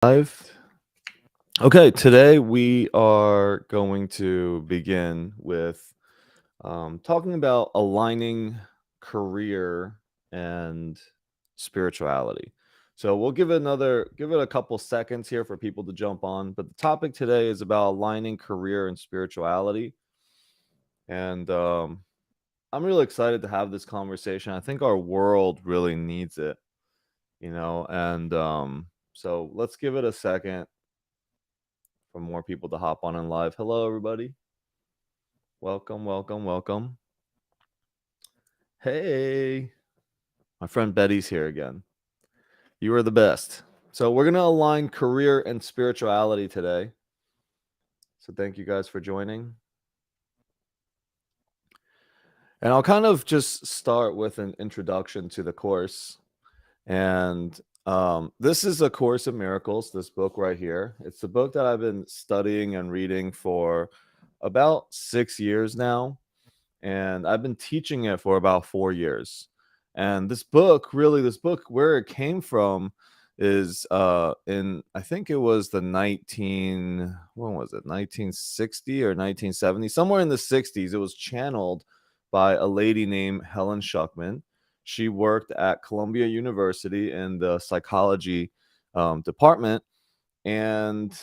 Live. Okay, today we are going to begin with talking about aligning career and spirituality. So we'll give it a couple seconds here for people to jump on. But the topic today is about aligning career and spirituality, and I'm really excited to have this conversation. I think our world really needs it, and so let's give it a second for more people to hop on in live. Hello, everybody. Welcome, welcome, welcome. Hey, my friend Betty's here again. You are the best. So, we're going to align career and spirituality today. So, thank you guys for joining. And I'll kind of just start with an introduction to the course. And this is A Course in Miracles, this book right here. It's the book that I've been studying and reading for about 6 years now. And I've been teaching it for about 4 years. And this book, where it came from is in I think it was the 1960 or 1970, somewhere in the 60s. It was channeled by a lady named Helen Schuckman. She worked at Columbia University in the psychology department, and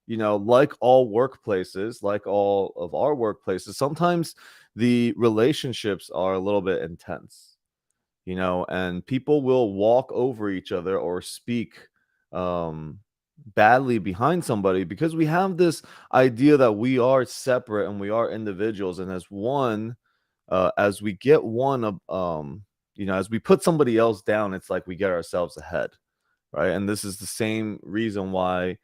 like all workplaces, like all of our workplaces, sometimes the relationships are a little bit intense, and people will walk over each other or speak um badly behind somebody, because we have this idea that we are separate and we are individuals, and as one as we get one as we put somebody else down, it's like we get ourselves ahead, right? And this is the same reason why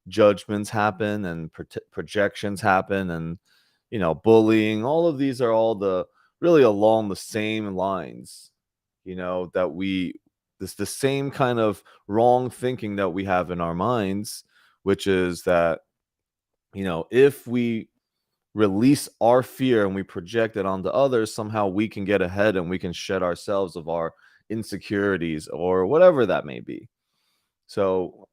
judgments happen and projections happen, and bullying. All of these are all the really along the same lines, that we this the same kind of wrong thinking that we have in our minds, which is that if we release our fear and we project it onto others, somehow we can get ahead and we can shed ourselves of our insecurities or whatever that may be. So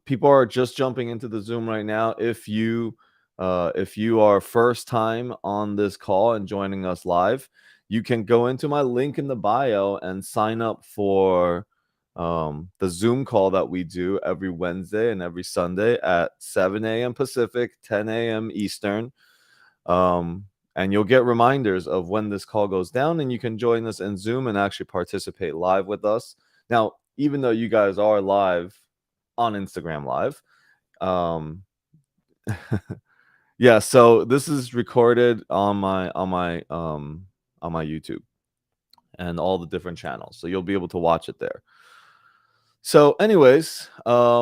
people are just jumping into the Zoom right now. If you are first time on this call and joining us live, you can go into my link in the bio and sign up for the Zoom call that we do every Wednesday and every Sunday at 7 a.m. Pacific, 10 a.m. Eastern. And you'll get reminders of when this call goes down, and you can join us in Zoom and actually participate live with us. Now, even though you guys are live on Instagram Live, um, yeah, so this is recorded on my YouTube and all the different channels, so you'll be able to watch it there. So, anyways, A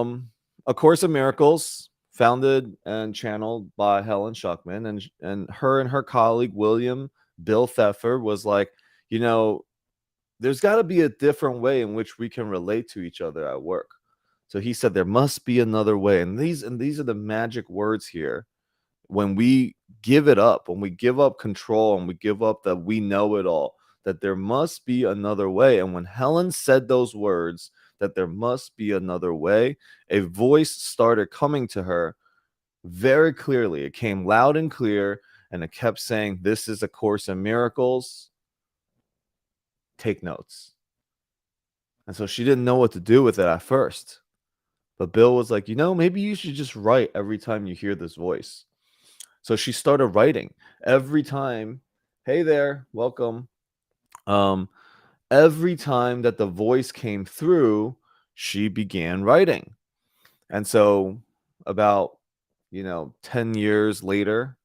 Course in Miracles, founded and channeled by Helen Schuckman, and her colleague William Bill Theffer was like, you know, there's got to be a different way in which we can relate to each other at work. So he said there must be another way, and these are the magic words here. When we give it up, when we give up control, and we give up that we know it all, that there must be another way. And when Helen said those words, that there must be another way, a voice started coming to her very clearly. It came loud and clear, and it kept saying, "This is A Course in Miracles. Take notes." And so she didn't know what to do with it at first. But Bill was like, maybe you should just write every time you hear this voice. So she started writing every time. Hey there, welcome. Um, every time that the voice came through, she began writing. And so about, 10 years later,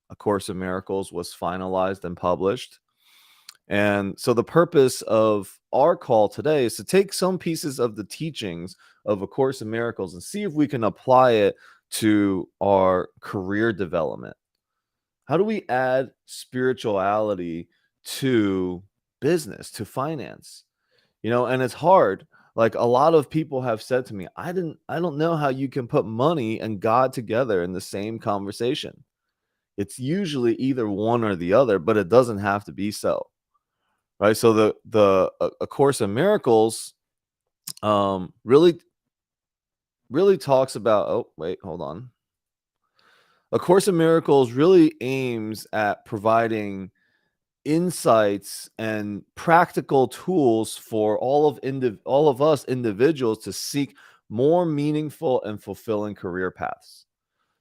A Course in Miracles was finalized and published. And so the purpose of our call today is to take some pieces of the teachings of A Course in Miracles and see if we can apply it to our career development. How do we add spirituality to business, to finance? And it's hard. Like, a lot of people have said to me, I don't know how you can put money and God together in the same conversation. It's usually either one or the other, but it doesn't have to be so. Right? So A Course in Miracles really really talks about, oh, wait, hold on. A Course in Miracles really aims at providing insights and practical tools for all of us individuals to seek more meaningful and fulfilling career paths.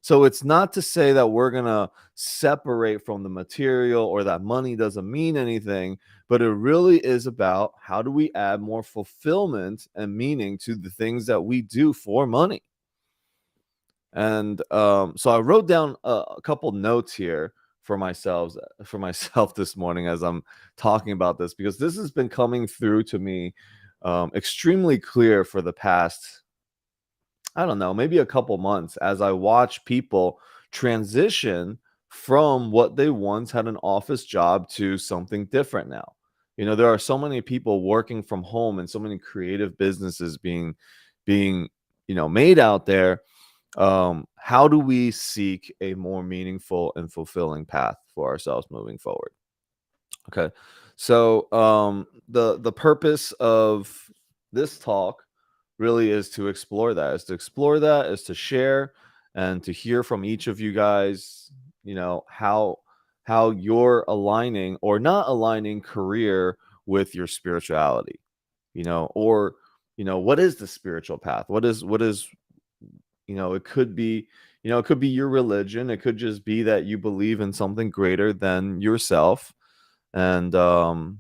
So it's not to say that we're going to separate from the material or that money doesn't mean anything, but it really is about how do we add more fulfillment and meaning to the things that we do for money. And so I wrote down a couple notes here for myself this morning as I'm talking about this, because this has been coming through to me extremely clear for the past, I don't know, maybe a couple months, as I watch people transition from what they once had an office job to something different now. There are so many people working from home and so many creative businesses being made out there. How do we seek a more meaningful and fulfilling path for ourselves moving forward? Okay. So the purpose of this talk really is to explore that, is to share and to hear from each of you guys, how you're aligning or not aligning career with your spirituality, or what is the spiritual path? What is it could be, it could be your religion. It could just be that you believe in something greater than yourself. And the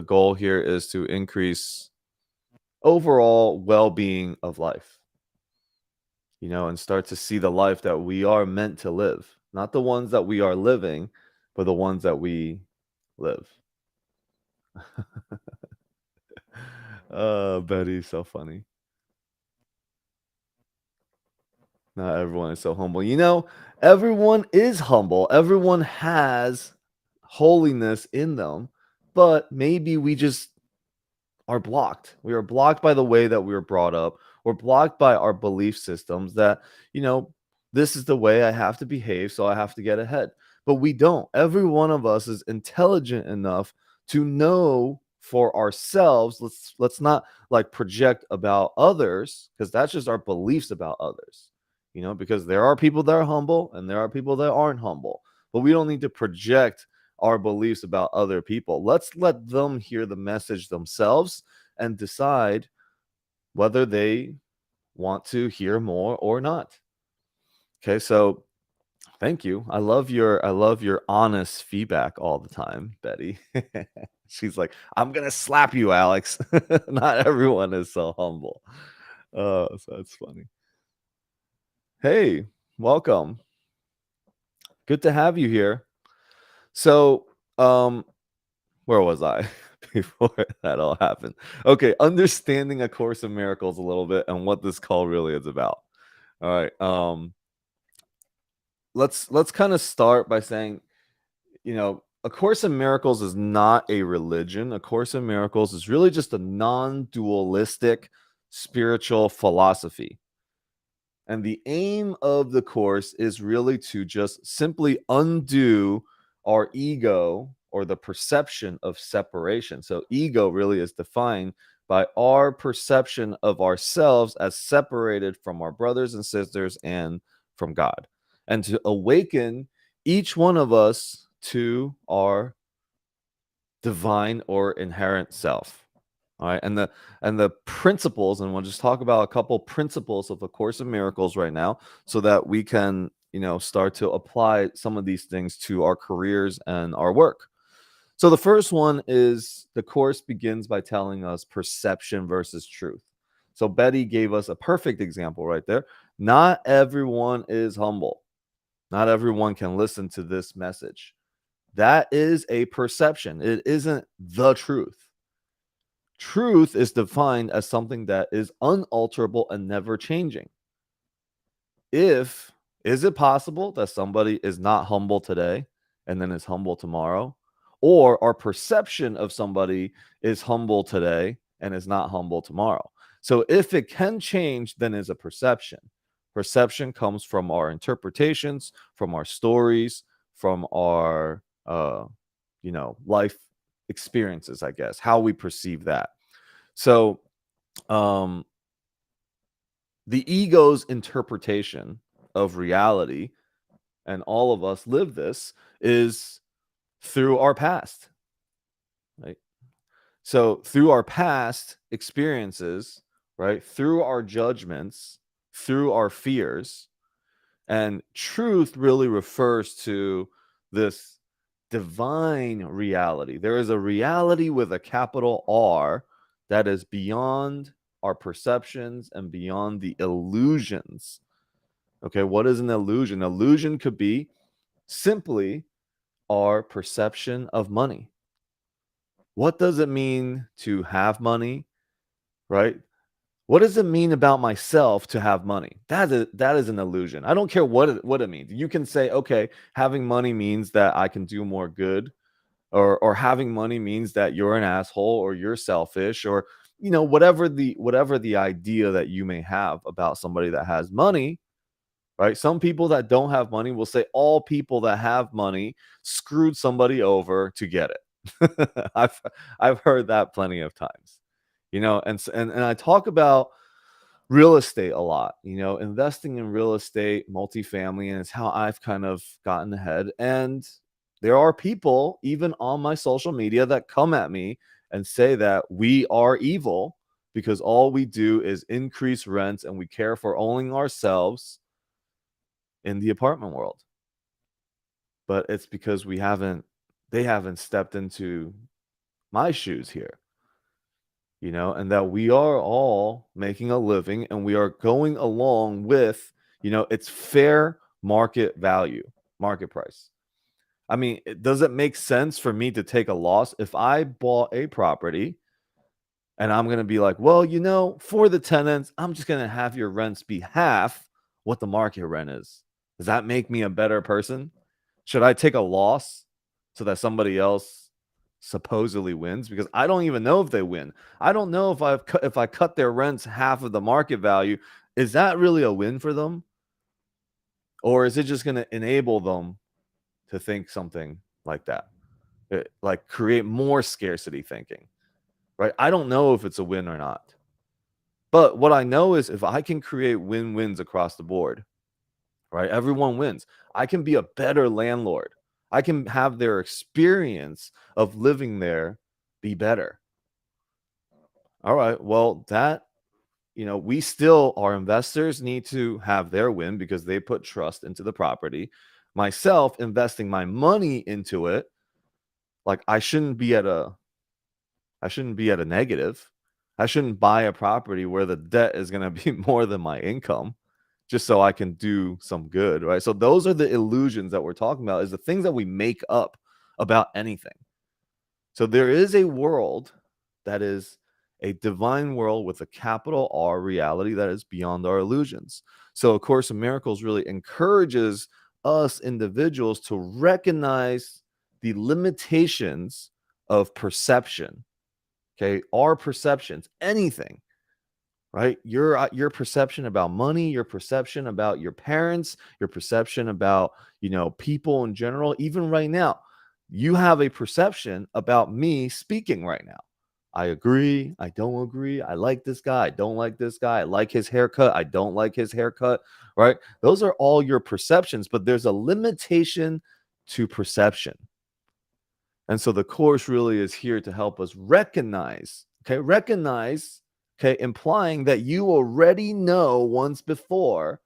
goal here is to increase overall well-being of life, and start to see the life that we are meant to live, not the ones that we are living, but the ones that we live. Betty's so funny. Not everyone is so humble. Everyone is humble. Everyone has holiness in them, but maybe we just are blocked. We are blocked by the way that we were brought up. We're blocked by our belief systems that, this is the way I have to behave, so I have to get ahead. But we don't. Every one of us is intelligent enough to know for ourselves. Let's not like project about others, because that's just our beliefs about others. Because there are people that are humble and there are people that aren't humble. But we don't need to project our beliefs about other people. Let's let them hear the message themselves and decide whether they want to hear more or not. Okay, so thank you. I love your honest feedback all the time, Betty. She's like, I'm gonna slap you, Alex. Not everyone is so humble. So that's funny. Hey, welcome. Good to have you here. So, where was I before that all happened? Okay, understanding A Course in Miracles a little bit and what this call really is about. All right. Let's kind of start by saying, A Course in Miracles is not a religion. A Course in Miracles is really just a non-dualistic spiritual philosophy. And the aim of the course is really to just simply undo our ego or the perception of separation. So, ego really is defined by our perception of ourselves as separated from our brothers and sisters and from God. And to awaken each one of us to our divine or inherent self. All right. And the principles, and we'll just talk about a couple principles of A Course in Miracles right now, so that we can, start to apply some of these things to our careers and our work. So the first one is the course begins by telling us perception versus truth. So Betty gave us a perfect example right there. Not everyone is humble. Not everyone can listen to this message. That is a perception. It isn't the truth. Truth is defined as something that is unalterable and never changing. Is it possible that somebody is not humble today and then is humble tomorrow? Or our perception of somebody is humble today and is not humble tomorrow? So if it can change, then is a perception. Perception comes from our interpretations, from our stories, from our life experiences, I guess, how we perceive that. So, um, The ego's interpretation of reality, and all of us live this, is through our past, right? So through our past experiences, right? Through our judgments, through our fears, and truth really refers to this divine reality. There is a reality with a capital R that is beyond our perceptions and beyond the illusions. Okay, what is an illusion? Illusion could be simply our perception of money. What does it mean to have money, right? What does it mean about myself to have money? That is an illusion. I don't care what it means. You can say, okay, having money means that I can do more good, or having money means that you're an asshole or you're selfish, or whatever the idea that you may have about somebody that has money, right? Some people that don't have money will say all people that have money screwed somebody over to get it. I've heard that plenty of times. And I talk about real estate a lot, investing in real estate, multifamily, and it's how I've kind of gotten ahead. And there are people, even on my social media, that come at me and say that we are evil because all we do is increase rents and we care for only ourselves in the apartment world. But it's because they haven't stepped into my shoes here, and that we are all making a living and we are going along with, it's fair market value, market price. I mean, does it make sense for me to take a loss if I bought a property and I'm going to be like, well, for the tenants, I'm just going to have your rents be half what the market rent is? Does that make me a better person? Should I take a loss so that somebody else supposedly wins? Because I don't even know if they win. I don't know if I cut their rents half of the market value, is that really a win for them? Or is it just going to enable them to think something like that? Like create more scarcity thinking, right? I don't know if it's a win or not. But what I know is if I can create win-wins across the board, right? Everyone wins. I can be a better landlord. I can have their experience of living there be better. All right. Well, we still, our investors need to have their win because they put trust into the property. Myself investing my money into it, like I shouldn't be at a negative. I shouldn't buy a property where the debt is going to be more than my income just so I can do some good, right? So those are the illusions that we're talking about, is the things that we make up about anything. So there is a world that is a divine world with a capital R reality that is beyond our illusions. So A Course in Miracles really encourages us individuals to recognize the limitations of perception. Okay, our perceptions, anything, right? Your perception about money, your perception about your parents, your perception about, people in general. Even right now, you have a perception about me speaking right now. I agree, I don't agree, I like this guy, I don't like this guy, I like his haircut, I don't like his haircut, right? Those are all your perceptions, but there's a limitation to perception. And so the course really is here to help us recognize, implying that you already know once before,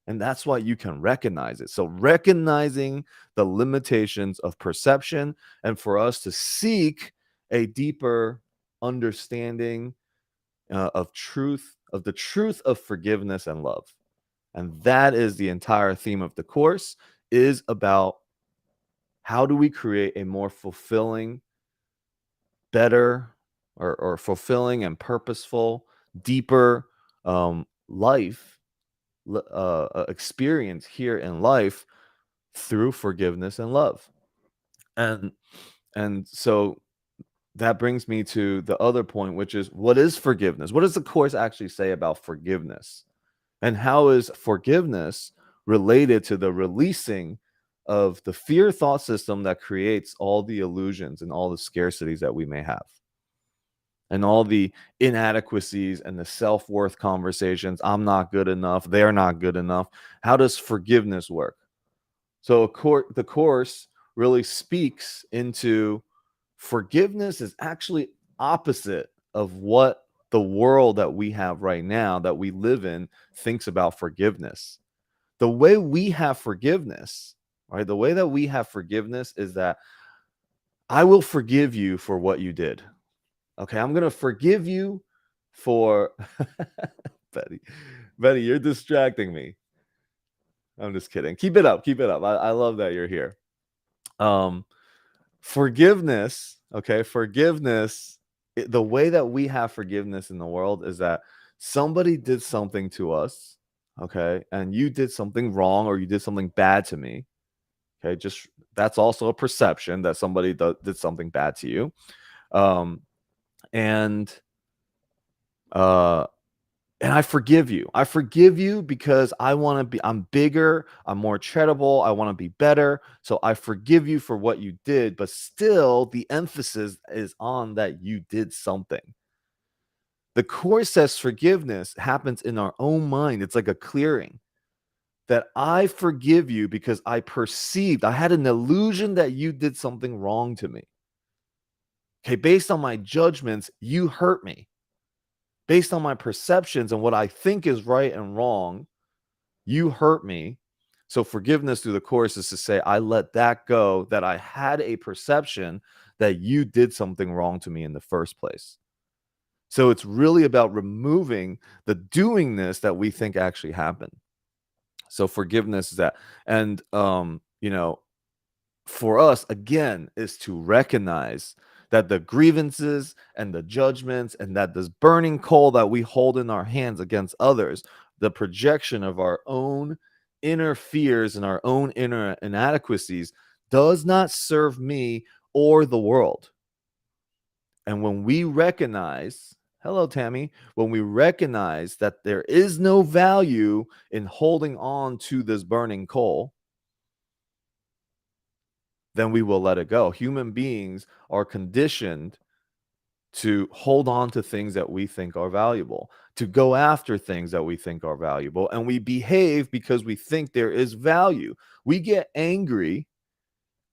and that's why you can recognize it. So recognizing the limitations of perception, and for us to seek a deeper understanding of truth, of the truth of forgiveness and love. And that is the entire theme of the course, is about how do we create a more fulfilling, better, or fulfilling and purposeful, deeper life experience here in life through forgiveness and love. And so that brings me to the other point, which is, what is forgiveness? What does the course actually say about forgiveness? And how is forgiveness related to the releasing of the fear thought system that creates all the illusions and all the scarcities that we may have? and all the inadequacies and the self-worth conversations. I'm not good enough. They're not good enough. How does forgiveness work? So the course really speaks into forgiveness is actually opposite of what the world that we have right now that we live in thinks about forgiveness. The way we have forgiveness, right? The way that we have forgiveness is that I will forgive you for what you did. Okay, I'm gonna forgive you for Betty. Betty, you're distracting me. I'm just kidding. Keep it up. Keep it up. I love that you're here. Um, Forgiveness, okay, forgiveness, the way that we have forgiveness in the world is that somebody did something to us, okay, and you did something wrong or you did something bad to me. Okay, just that's also a perception that somebody did something bad to you. Um, and uh and I forgive you. I forgive you because I'm bigger, I'm more charitable, I want to be better. So I forgive you for what you did, but still the emphasis is on that you did something. The course says forgiveness happens in our own mind. It's like a clearing that I forgive you because I had an illusion that you did something wrong to me. Okay, based on my judgments, you hurt me. Based on my perceptions and what I think is right and wrong, you hurt me. So forgiveness through the course is to say, I let that go, that I had a perception that you did something wrong to me in the first place. So it's really about removing the doingness that we think actually happened. So forgiveness is that. And for us, again, is to recognize that the grievances and the judgments and that this burning coal that we hold in our hands against others, the projection of our own inner fears and our own inner inadequacies, does not serve me or the world. And when we recognize, hello, Tammy, when we recognize that there is no value in holding on to this burning coal, then we will let it go. Human beings are conditioned to hold on to things that we think are valuable, to go after things that we think are valuable, and we behave because we think there is value. We get angry,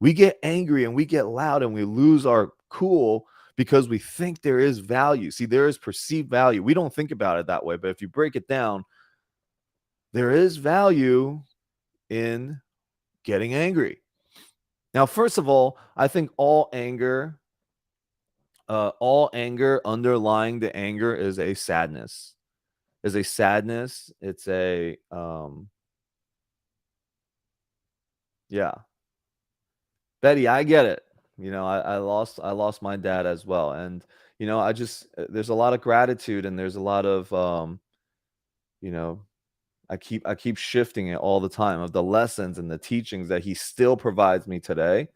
and we get loud and we lose our cool because we think there is value. See, there is perceived value. We don't think about it that way, but if you break it down, there is value in getting angry. Now, first of all, I think all anger underlying the anger is a sadness. It's a yeah. Betty, I get it. I lost my dad as well. And I just there's a lot of gratitude and there's a lot of you know, I keep shifting it all the time of the lessons and the teachings that he still provides me today.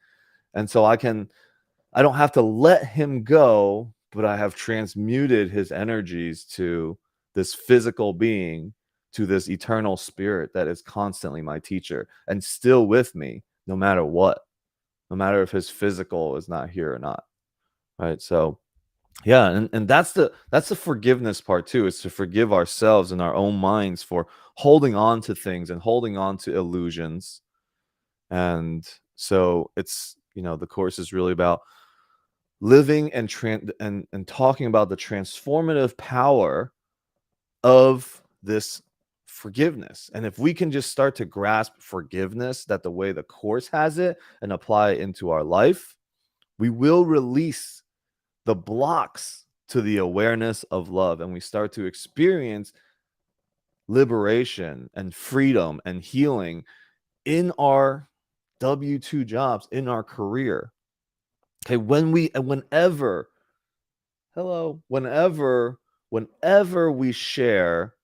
And so I don't have to let him go, but I have transmuted his energies to this physical being, to this eternal spirit that is constantly my teacher and still with me no matter what, no matter if his physical is not here or not. Right. So yeah, and that's the forgiveness part too, is to forgive ourselves and our own minds for holding on to things and holding on to illusions. And so the course is really about living and talking about the transformative power of this forgiveness. And if we can just start to grasp forgiveness that the way the course has it and apply it into our life, we will release the blocks to the awareness of love, and we start to experience liberation and freedom and healing in our W2 jobs, in our career. Okay, whenever hello, whenever we share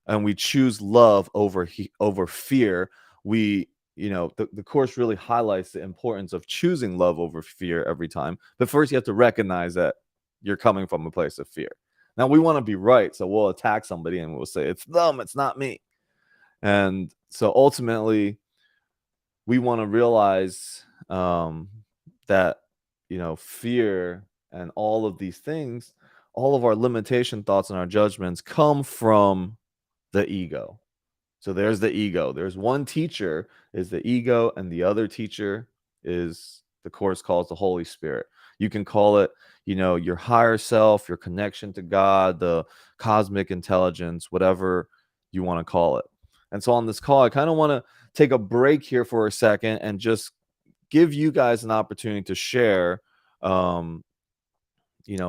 and we choose love over fear, the course really highlights the importance of choosing love over fear every time. But first, you have to recognize that you're coming from a place of fear. Now, we want to be right, so we'll attack somebody and we'll say it's them, it's not me. And so ultimately, we want to realize that fear and all of these things all of our limitation thoughts and our judgments come from the ego. So there's the ego. There's one teacher is the ego, and the other teacher is the Course calls the Holy Spirit. You can call it, your higher self, your connection to God, the cosmic intelligence, whatever you want to call it. And so on this call, I kind of want to take a break here for a second and just give you guys an opportunity to share,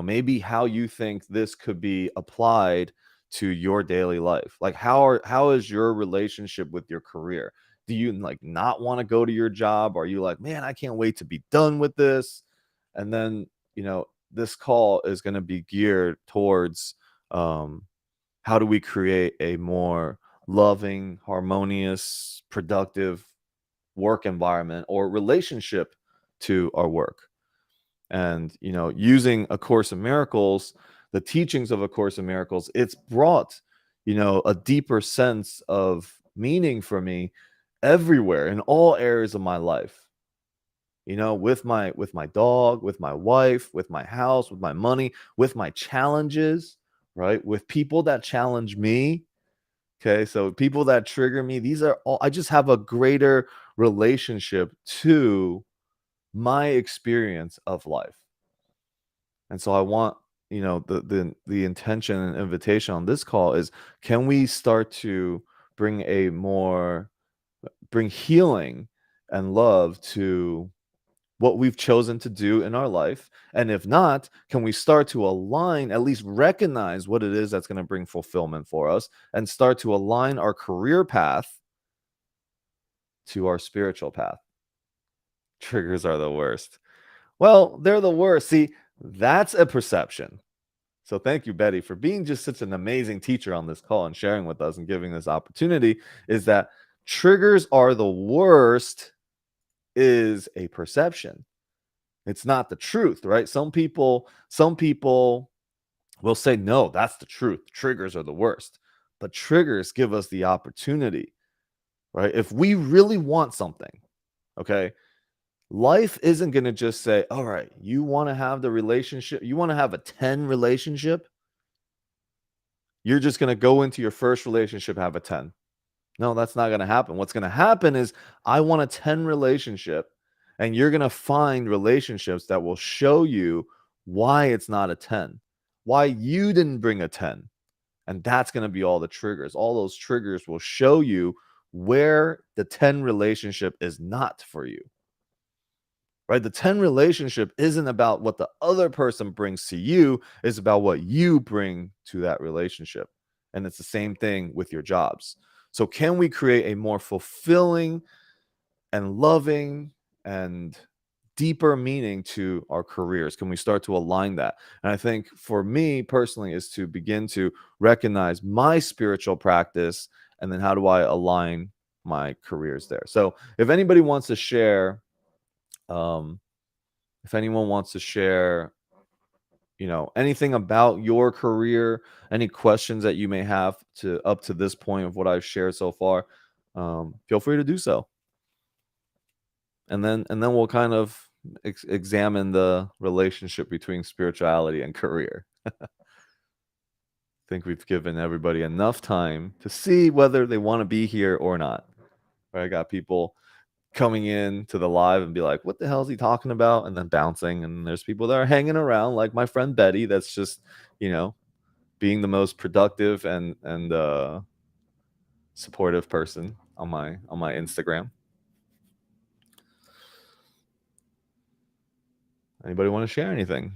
maybe how you think this could be applied to your daily life. Like how is your relationship with your career? Do you like not want to go to your job? Are you like, man, I can't wait to be done with this? And then, this call is going to be geared towards how do we create a more loving, harmonious, productive work environment or relationship to our work. And using A Course in Miracles, the teachings of A Course in Miracles, it's brought a deeper sense of meaning for me everywhere in all areas of my life, with my dog, with my wife, with my house, with my money, with my challenges, right, with people that challenge me. Okay, so people that trigger me, these are all, I just have a greater relationship to my experience of life. And so I want, the intention and invitation on this call is, can we start to bring healing and love to what we've chosen to do in our life? And if not, can we start to align, at least recognize what it is that's going to bring fulfillment for us, and start to align our career path to our spiritual path? Triggers are the worst. Well, they're the worst. See, that's a perception. So thank you, Betty, for being just such an amazing teacher on this call and sharing with us and giving this opportunity. Is that triggers are the worst is a perception. It's not the truth, right? Some people will say, no, that's the truth. Triggers are the worst. But triggers give us the opportunity, right? If we really want something, okay, life isn't going to just say, all right, you want to have the relationship, you want to have a 10 relationship, you're just going to go into your first relationship, have a 10. No, that's not going to happen. What's going to happen is, I want a 10 relationship, and you're going to find relationships that will show you why it's not a 10, why you didn't bring a 10. And that's going to be all the triggers. All those triggers will show you where the 10 relationship is not for you. Right? The 10 relationship isn't about what the other person brings to you, it's about what you bring to that relationship. And it's the same thing with your jobs. So can we create a more fulfilling and loving and deeper meaning to our careers? Can we start to align that? And I think for me personally is to begin to recognize my spiritual practice, and then how do I align my careers there? So if anybody wants to share, if anyone wants to share, anything about your career, any questions that you may have to up to this point of what I've shared so far, feel free to do so. And then we'll kind of examine the relationship between spirituality and career. I think we've given everybody enough time to see whether they want to be here or not. Right? I got people coming in to the live and be like, what the hell is he talking about? And then bouncing. And there's people that are hanging around, like my friend Betty, that's just, being the most productive and supportive person on my Instagram. Anybody want to share anything?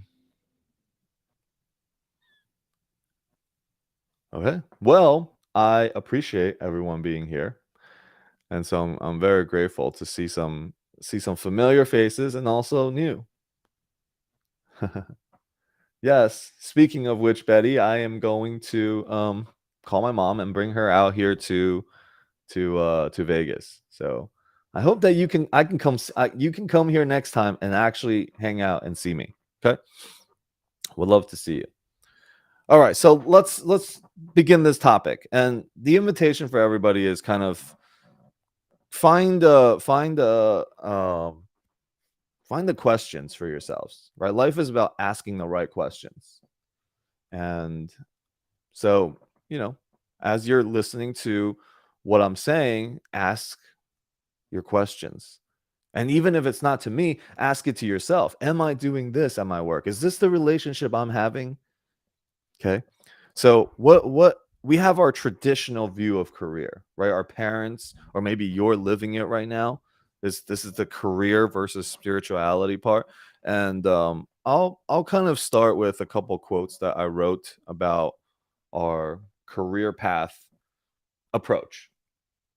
Okay. Well, I appreciate everyone being here. And so I'm very grateful to see some familiar faces and also new. Yes. Speaking of which, Betty, I am going to call my mom and bring her out here to Vegas. So I hope that you can come here next time and actually hang out and see me. Okay. Would love to see you. All right. So let's begin this topic. And the invitation for everybody is kind of find the questions for yourselves, right? Life is about asking the right questions. And so, as you're listening to what I'm saying, ask your questions. And even if it's not to me, ask it to yourself. Am I doing this at my work? Is this the relationship I'm having? Okay. So what we have our traditional view of career, right? Our parents, or maybe you're living it right now. This is the career versus spirituality part. And I'll kind of start with a couple quotes that I wrote about our career path approach.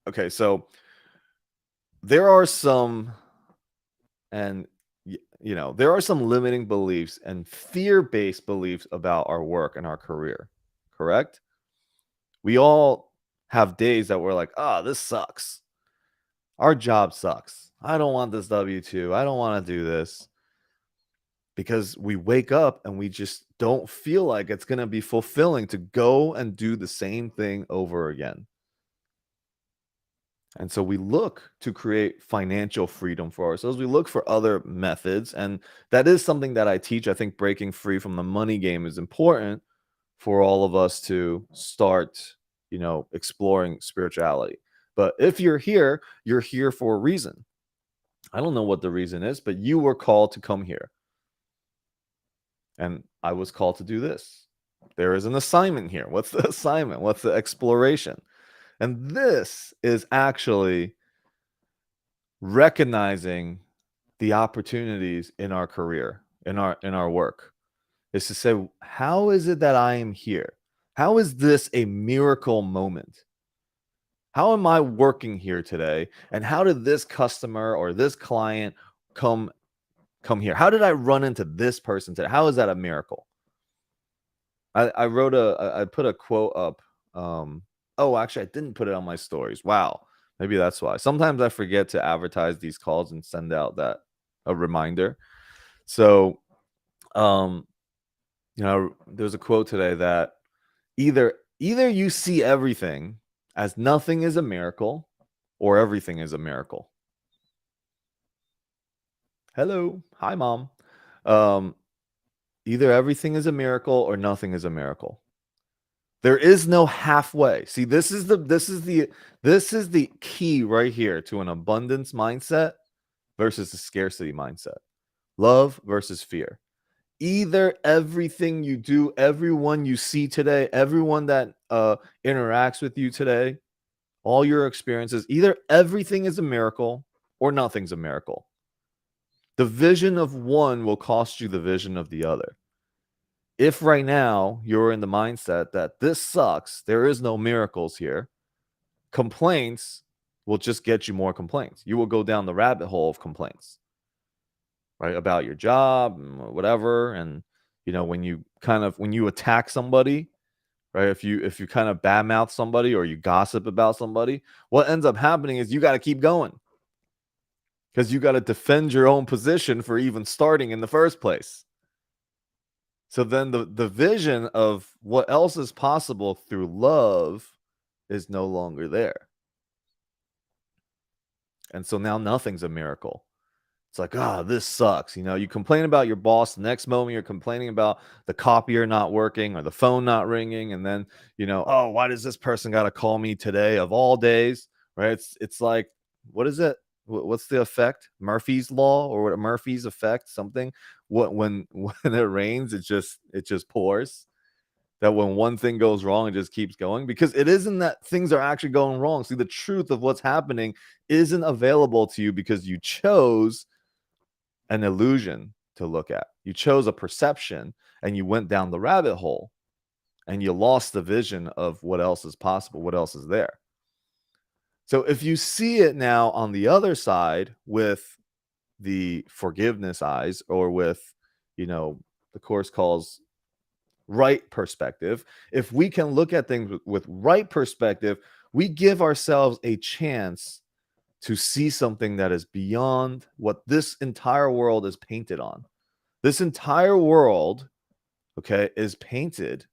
Okay, so there are some, and there are some limiting beliefs and fear-based beliefs about our work and our career. Correct? We all have days that we're like, "Ah, this sucks. Our job sucks. I don't want this W2. I don't want to do this." Because we wake up and we just don't feel like it's going to be fulfilling to go and do the same thing over again. And so we look to create financial freedom for ourselves. We look for other methods. And that is something that I teach. I think breaking free from the money game is important for all of us to start, exploring spirituality. But if you're here for a reason. I don't know what the reason is, but you were called to come here. And I was called to do this. There is an assignment here. What's the assignment? What's the exploration? And this is actually recognizing the opportunities in our career, in our work, is to say, how is it that I am here? How is this a miracle moment? How am I working here today? And how did this customer or this client come here? How did I run into this person today? How is that a miracle? I put a quote up. Oh, actually, I didn't put it on my stories. Wow. Maybe that's why. Sometimes I forget to advertise these calls and send out a reminder. So, there's a quote today that either you see everything as nothing is a miracle or everything is a miracle. Hello. Hi, Mom. Either everything is a miracle or nothing is a miracle. There is no halfway. See, this is the key right here to an abundance mindset versus a scarcity mindset. Love versus fear. Either everything you do, everyone you see today, everyone that interacts with you today, all your experiences, either everything is a miracle or nothing's a miracle. The vision of one will cost you the vision of the other. If right now you're in the mindset that this sucks, there is no miracles here, complaints will just get you more complaints. You will go down the rabbit hole of complaints, right? About your job and whatever. And, when you attack somebody, right? If you kind of badmouth somebody or you gossip about somebody, what ends up happening is you got to keep going because you got to defend your own position for even starting in the first place. So then the vision of what else is possible through love is no longer there. And so now nothing's a miracle. It's like, this sucks. You complain about your boss. The next moment you're complaining about the copier not working or the phone not ringing. And then, oh, why does this person got to call me today of all days? Right. It's like, what is it? What's the effect? Murphy's law or what? Murphy's effect, something. When it rains, it just pours. That when one thing goes wrong, it just keeps going, because it isn't that things are actually going wrong. See, the truth of what's happening isn't available to you because you chose an illusion to look at. You chose a perception and you went down the rabbit hole and you lost the vision of what else is possible, what else is there. So if you see it now on the other side with the forgiveness eyes, or with, the course calls right perspective, if we can look at things with right perspective, we give ourselves a chance to see something that is beyond what this entire world is painted on. This entire world, okay, is painted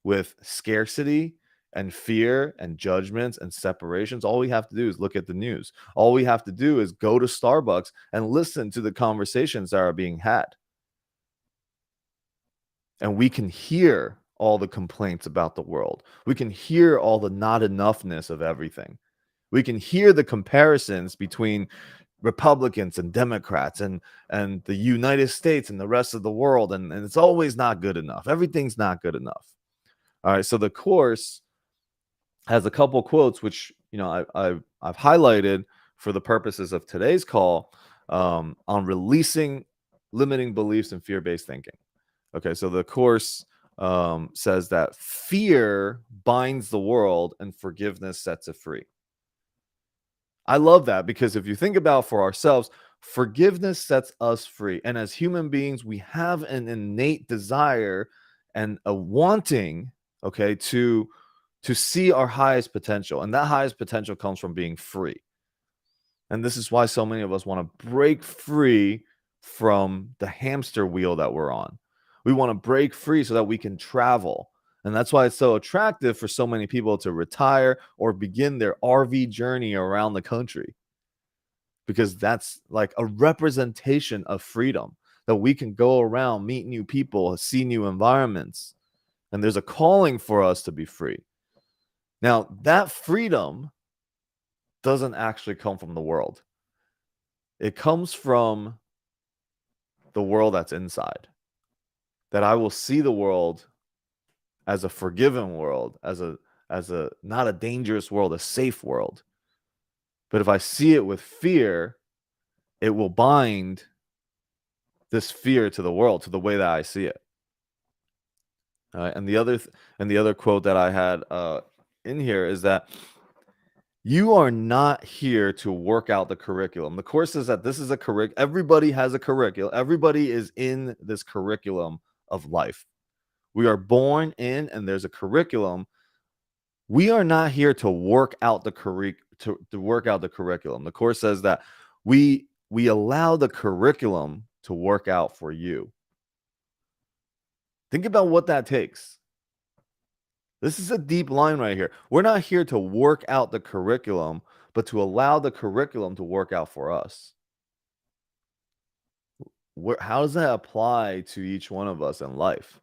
with scarcity and fear and judgments and separations. All we have to do is look at the news. All we have to do is go to Starbucks and listen to the conversations that are being had. And we can hear all the complaints about the world. We can hear all the not enoughness of everything. We can hear the comparisons between Republicans and Democrats and the United States and the rest of the world, and it's always not good enough. Everything's not good enough. All right, so the course has a couple quotes which I've highlighted for the purposes of today's call, on releasing limiting beliefs and fear-based thinking. Okay, so the course says that fear binds the world and forgiveness sets it free. I love that, because if you think about for ourselves, forgiveness sets us free. And as human beings, we have an innate desire and a wanting, okay, to see our highest potential. And that highest potential comes from being free. And this is why so many of us want to break free from the hamster wheel that we're on. We want to break free so that we can travel. And that's why it's so attractive for so many people to retire or begin their RV journey around the country, because that's like a representation of freedom, that we can go around, meet new people, see new environments. And there's a calling for us to be free. Now, that freedom doesn't actually come from the world. It comes from the world that's inside. That I will see the world as a forgiven world, as a not a dangerous world, a safe world. But if I see it with fear, it will bind this fear to the world, to the way that I see it. All right, and the other quote that I had in here is that you are not here to work out the curriculum. The course says that this is a curriculum. Everybody has a curriculum. Everybody is in this curriculum of life. We are born in, and there's a curriculum. We are not here to work out the to work out the curriculum. The course says that we allow the curriculum to work out for you. Think about what that takes. This is a deep line right here. We're not here to work out the curriculum, but to allow the curriculum to work out for us. How does that apply to each one of us in life?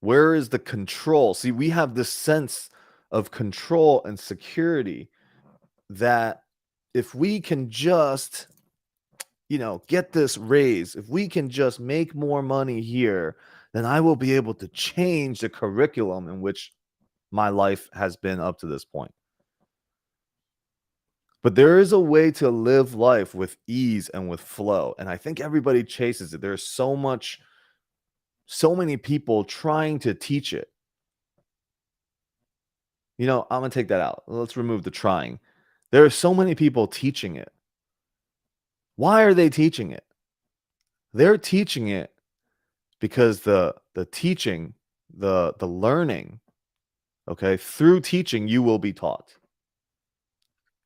Where is the control? See, we have this sense of control and security that if we can just, get this raise, if we can just make more money here, then I will be able to change the curriculum in which my life has been up to this point. But there is a way to live life with ease and with flow. And I think everybody chases it. There's so many people trying to teach it. I'm going to take that out. Let's remove the trying. There are so many people teaching it. Why are they teaching it? They're teaching it because the teaching, the learning, okay, through teaching, you will be taught.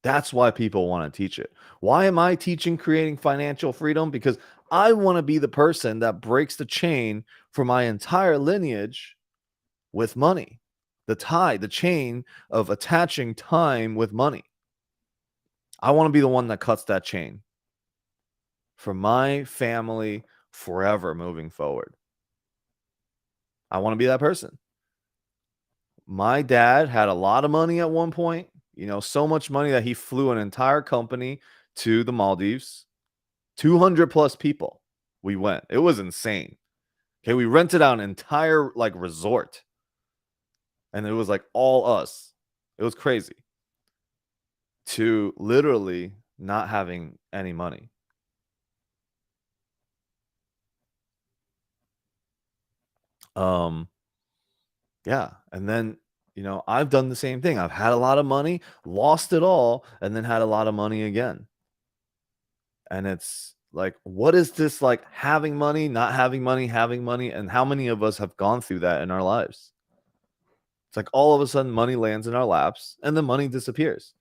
That's why people want to teach it. Why am I teaching creating financial freedom? Because I want to be the person that breaks the chain for my entire lineage with money. The chain of attaching time with money. I want to be the one that cuts that chain for my family forever moving forward. I want to be that person. My dad had a lot of money at one point, so much money that he flew an entire company to the Maldives. 200 plus people we went. It was insane. Okay, we rented out an entire resort. And it was all us. It was crazy. To literally not having any money. Yeah. And then, I've done the same thing. I've had a lot of money, lost it all, and then had a lot of money again. And it's what is this having money, not having money, having money? And how many of us have gone through that in our lives? It's all of a sudden money lands in our laps and then money disappears.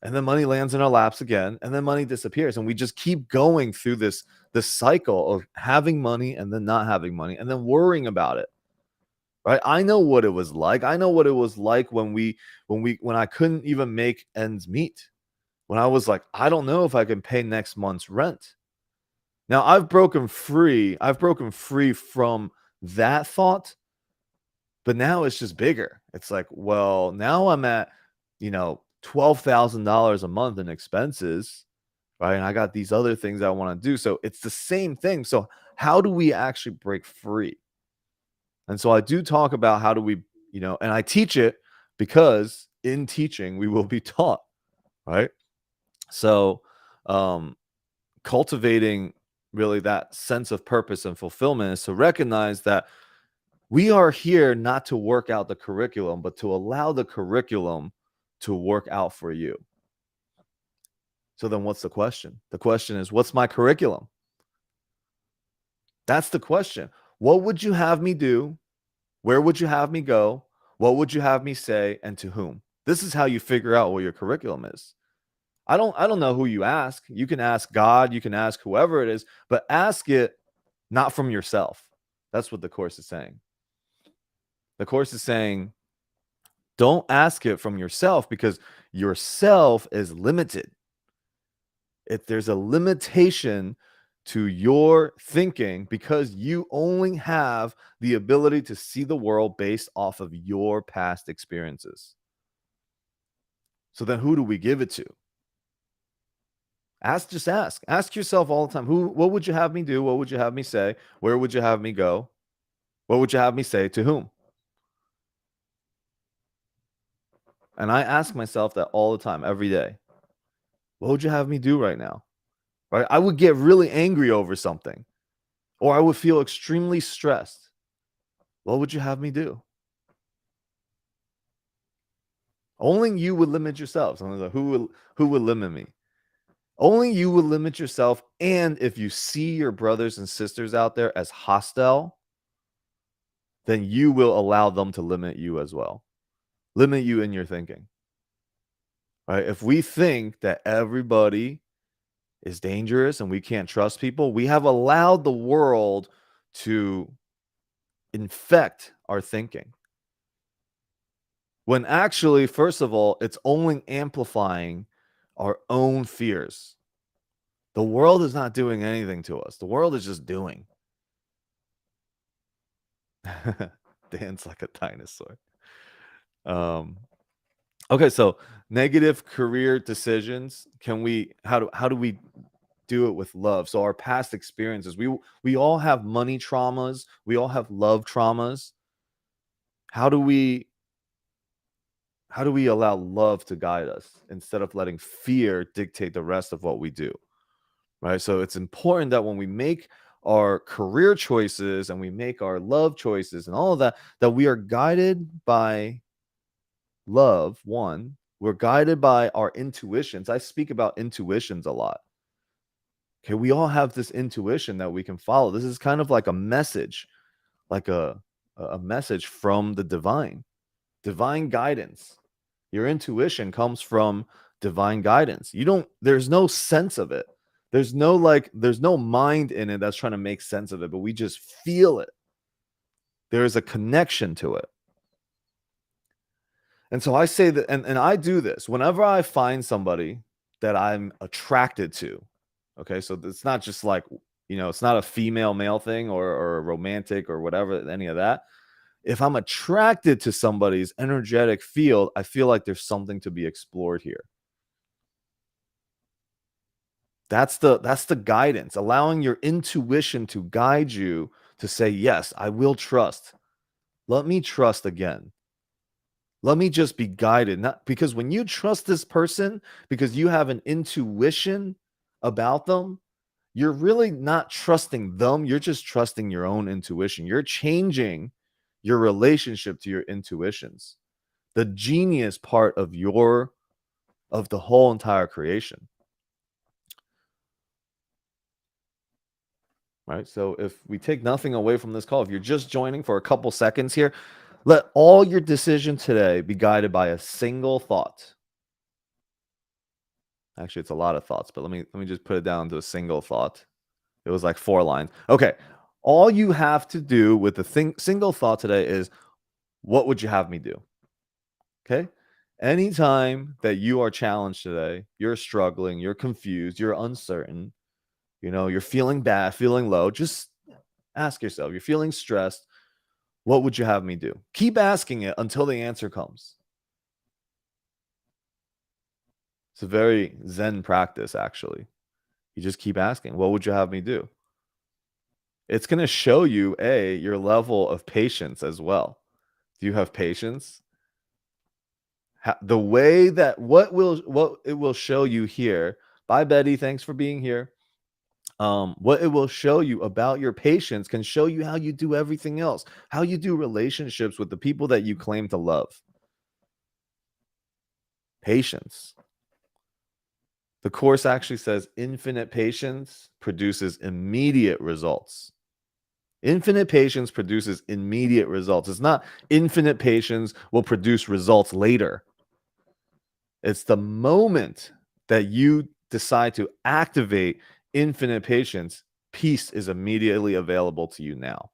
And then money lands in our laps again, and then money disappears. And we just keep going through this cycle of having money and then not having money and then worrying about it. Right? I know what it was like. I know what it was like when I couldn't even make ends meet. When I was I don't know if I can pay next month's rent. Now I've broken free from that thought, But now it's just bigger. It's like, well, now I'm at, $12,000 a month in expenses, right? And I got these other things I want to do. So it's the same thing. So how do we actually break free? And so I do talk about how do we, and I teach it because in teaching we will be taught, right? So cultivating really that sense of purpose and fulfillment is to recognize that we are here not to work out the curriculum, but to allow the curriculum to work out for you. So then what's the question? The question is, what's my curriculum? That's the question. What would you have me do? Where would you have me go? What would you have me say, and to whom? This is how you figure out what your curriculum is. I don't know who you ask. You can ask God, you can ask whoever it is, but ask it not from yourself. That's what the Course is saying. The Course is saying, don't ask it from yourself, because yourself is limited. If there's a limitation to your thinking, because you only have the ability to see the world based off of your past experiences. So then who do we give it to? Just ask. Ask yourself all the time, what would you have me do? What would you have me say? Where would you have me go? What would you have me say, to whom? And I ask myself that all the time, every day. What would you have me do right now? Right? I would get really angry over something, or I would feel extremely stressed. What would you have me do? Only you would limit yourself. So like, who would limit me? Only you would limit yourself. And if you see your brothers and sisters out there as hostile, then you will allow them to limit you as well. Limit you in your thinking. Right? If we think that everybody is dangerous and we can't trust people, we have allowed the world to infect our thinking. When actually, first of all, it's only amplifying our own fears. The world is not doing anything to us. The world is just doing. Dance like a dinosaur. Okay, so negative career decisions. How do we do it with love? So our past experiences, we all have money traumas, we all have love traumas. How do we allow love to guide us instead of letting fear dictate the rest of what we do? Right? So it's important that when we make our career choices and we make our love choices and all of that, that we are guided by love. One, we're guided by our intuitions. I speak about intuitions a lot. Okay, we all have this intuition that we can follow. This is kind of like a message, like a message from the divine guidance. Your intuition comes from divine guidance. There's no sense of it. There's no mind in it that's trying to make sense of it, but we just feel it. There is a connection to it. And so I say that, and I do this whenever I find somebody that I'm attracted to. Okay, so it's not just like, it's not a female male thing or a romantic or whatever, any of that. If I'm attracted to somebody's energetic field, I feel like there's something to be explored here. That's the guidance, allowing your intuition to guide you to say, yes, I will trust. Let me trust again. Let me just be guided. Not because when you trust this person, because you have an intuition about them, you're really not trusting them. You're just trusting your own intuition. You're changing your relationship to your intuitions, the genius part of the whole entire creation. Right? So if we take nothing away from this call, if you're just joining for a couple seconds here, let all your decisions today be guided by a single thought. Actually, it's a lot of thoughts, but let me just put it down to a single thought. It was like 4 lines. Okay. All you have to do with the single thought today is, what would you have me do? Okay. Anytime that you are challenged today, you're struggling, you're confused, you're uncertain, you're feeling bad, feeling low, just ask yourself, you're feeling stressed, What would you have me do? Keep asking it until the answer comes. It's a very Zen practice, actually. You just keep asking, what would you have me do? It's going to show you, your level of patience as well. Do you have patience? The way that what it will show you here. Bye, Betty. Thanks for being here. What it will show you about your patience can show you how you do everything else, how you do relationships with the people that you claim to love. Patience. The Course actually says infinite patience produces immediate results. Infinite patience produces immediate results. It's not infinite patience will produce results later. It's the moment that you decide to activate infinite patience, peace is immediately available to you now.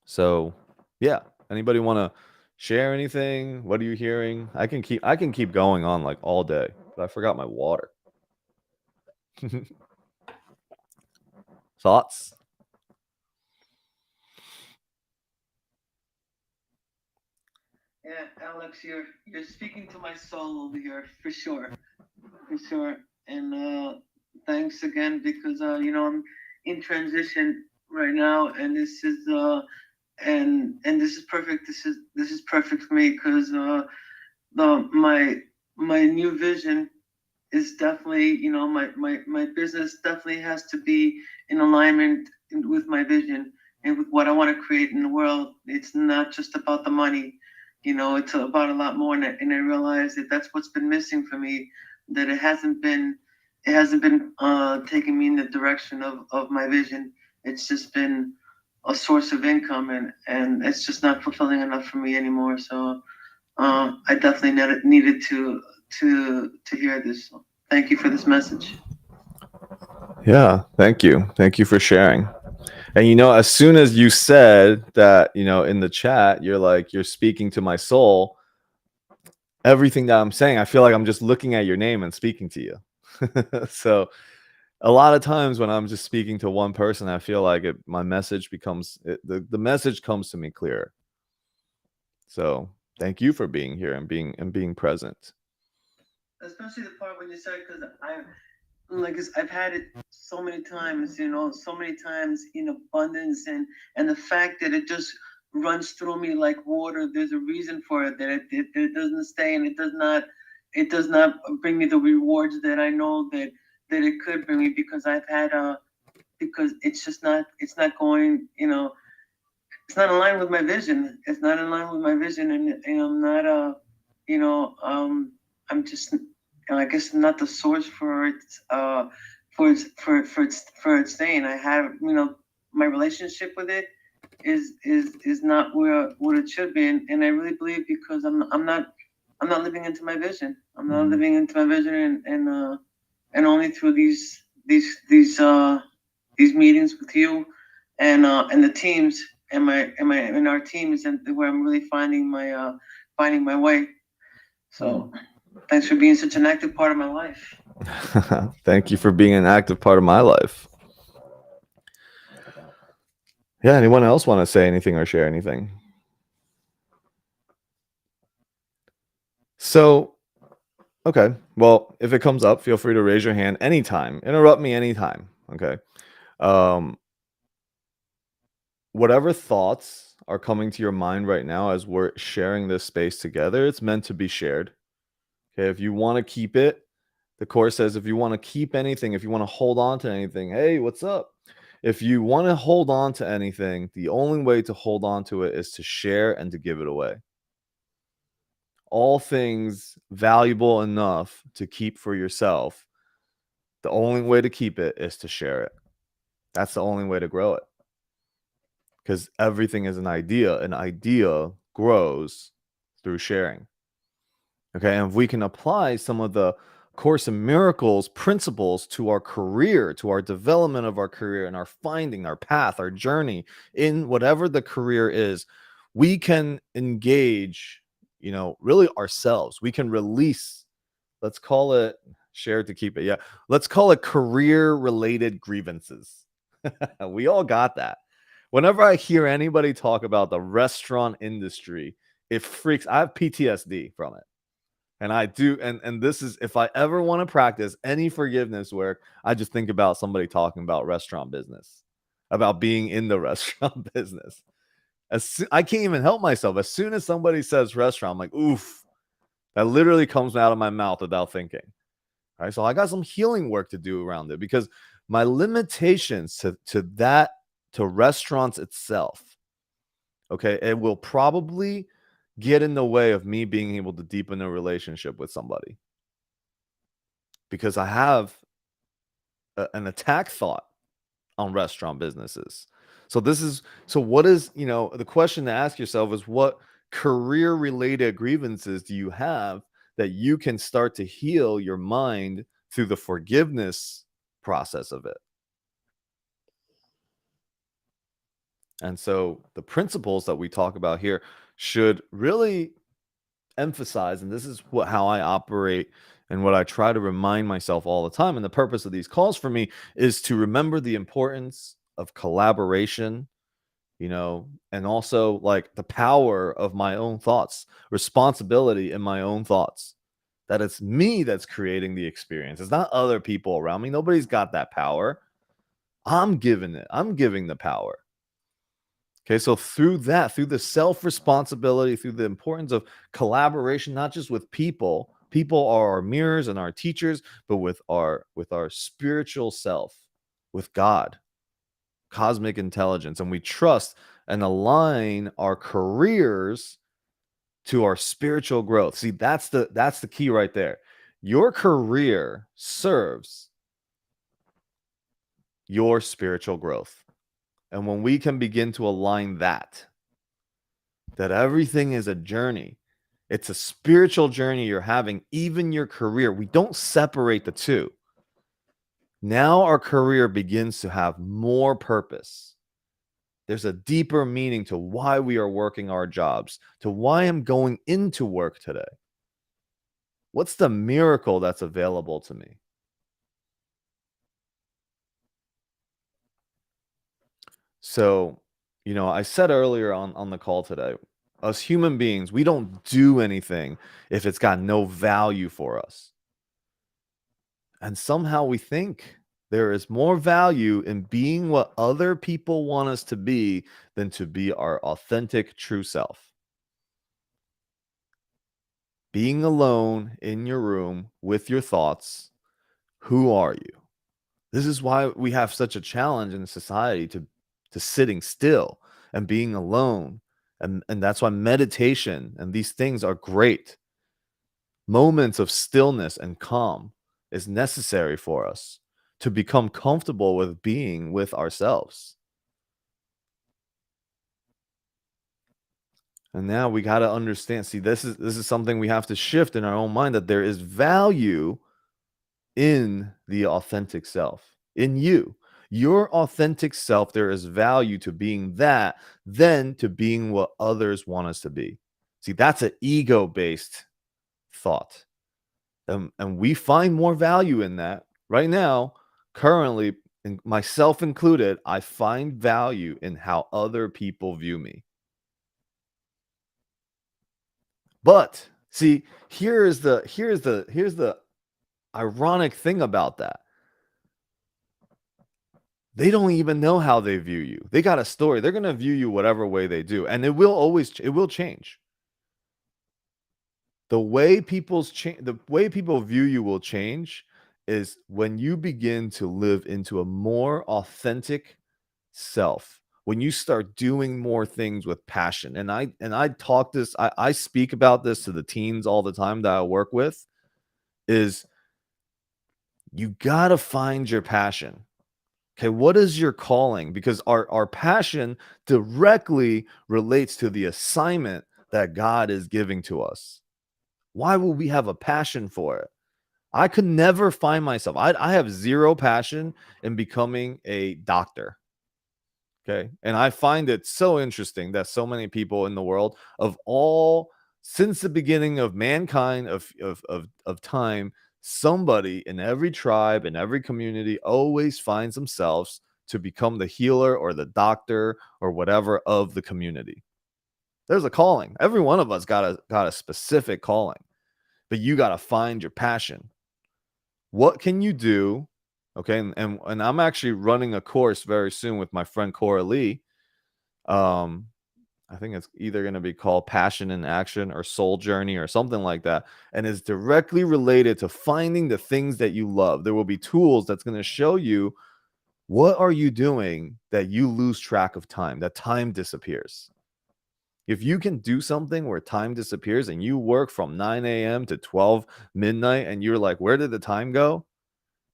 So, yeah. Anybody want to share anything? What are you hearing? I can keep going on like all day, but I forgot my water. Thoughts? Yeah, Alex, you're speaking to my soul over here for sure, for sure. And thanks again because I'm in transition right now, and this is and this is perfect. This is perfect for me because the my new vision is definitely, my business definitely has to be in alignment with my vision and with what I want to create in the world. It's not just about the money, it's about a lot more. And I realize that that's what's been missing for me, that it hasn't been taking me in the direction of my vision. It's just been a source of income, and it's just not fulfilling enough for me anymore. So I definitely needed to hear this. So thank you for this message. Yeah, thank you. Thank you for sharing. And as soon as you said that, in the chat, you're like, you're speaking to my soul, everything that I'm saying, I feel like I'm just looking at your name and speaking to you. So a lot of times when I'm just speaking to one person, I feel like my message the message comes to me clearer. So thank you for being here and being present. Especially the part when you said, because I've had it so many times, so many times in abundance, and the fact that it just runs through me like water. There's a reason for it, that it doesn't stay, and it does not bring me the rewards that I know that it could bring me, because because it's not going, it's not aligned with my vision. It's not in line with my vision, and I'm not I'm just, I guess, not the source for its staying. I have, my relationship with it is not where what it should be, and I really believe, because I'm not living into my vision. I'm not Mhm. living into my vision, and only through these meetings with you and the teams, and our teams, and where I'm really finding my way. So thanks for being such an active part of my life. Thank you for being an active part of my life. Yeah, anyone else want to say anything or share anything? So, okay. Well, if it comes up, feel free to raise your hand anytime. Interrupt me anytime. Okay. Um, whatever thoughts are coming to your mind right now as we're sharing this space together, it's meant to be shared. Okay. If you want to keep it, the Course says if you want to keep anything, if you want to hold on to anything, hey, what's up? If you want to hold on to anything, the only way to hold on to it is to share and to give it away. All things valuable enough to keep for yourself, the only way to keep it is to share it. That's the only way to grow it. Because everything is an idea. An idea grows through sharing. Okay. And if we can apply some of the Course in Miracles principles to our career, to our development of our career, and our finding our path, our journey in whatever the career is, we can engage, really ourselves. We can release, let's call it share to keep it. Yeah. Let's call it career related grievances. We all got that. Whenever I hear anybody talk about the restaurant industry, I have PTSD from it. And I do, and this is, if I ever want to practice any forgiveness work, I just think about somebody talking about restaurant business, about being in the restaurant business. I can't even help myself. As soon as somebody says restaurant, I'm like, oof, that literally comes out of my mouth without thinking. All right. So I got some healing work to do around it, because my limitations to restaurants itself, okay, it will probably get in the way of me being able to deepen a relationship with somebody, because I have an attack thought on restaurant businesses. So what is, the question to ask yourself is, what career related grievances do you have that you can start to heal your mind through the forgiveness process of it? And so the principles that we talk about here should really emphasize, and this is how I operate and what I try to remind myself all the time. And the purpose of these calls for me is to remember the importance of collaboration, and also like the power of my own thoughts, responsibility in my own thoughts, that it's me that's creating the experience. It's not other people around me. Nobody's got that power. I'm giving the power. Okay, so through the self responsibility, through the importance of collaboration, not just with people. People are our mirrors and our teachers, but with our spiritual self, with God, cosmic intelligence, and we trust and align our careers to our spiritual growth. See, that's the key right there. Your career serves your spiritual growth. And when we can begin to align that everything is a journey, it's a spiritual journey you're having, even your career, we don't separate the two. Now our career begins to have more purpose. There's a deeper meaning to why we are working our jobs, to why I'm going into work today. What's the miracle that's available to me? So, I said earlier on the call today, us human beings, we don't do anything if it's got no value for us. And somehow we think there is more value in being what other people want us to be than to be our authentic true self. Being alone in your room with your thoughts, who are you? This is why we have such a challenge in society to sitting still and being alone. And that's why meditation and these things are great. Moments of stillness and calm is necessary for us to become comfortable with being with ourselves. And now we got to understand, see, this is something we have to shift in our own mind, that there is value in the authentic self, in you. Your authentic self, there is value to being that than to being what others want us to be. See, that's an ego-based thought. And we find more value in that right now, currently, and myself included. I find value in how other people view me. But see, here's the ironic thing about that. They don't even know how they view you. They got a story. They're going to view you whatever way they do, and it will change. The way people view you will change is when you begin to live into a more authentic self, when you start doing more things with passion. And I speak about this to the teens all the time that I work with, is you got to find your passion. Okay, what is your calling? Because our passion directly relates to the assignment that God is giving to us. Why will we have a passion for it? I could never find myself. I have zero passion in becoming a doctor. Okay. And I find it so interesting that so many people in the world, since the beginning of mankind, of time, somebody in every tribe, in every community always finds themselves to become the healer or the doctor or whatever of the community. There's a calling. Every one of us got a specific calling, but you got to find your passion. What can you do? Okay, and I'm actually running a course very soon with my friend Cora Lee. I think it's either going to be called Passion in Action or Soul Journey or something like that. And is directly related to finding the things that you love. There will be tools that's going to show you what are you doing that you lose track of time, that time disappears. If you can do something where time disappears and you work from 9 a.m. to 12 midnight and you're like, where did the time go?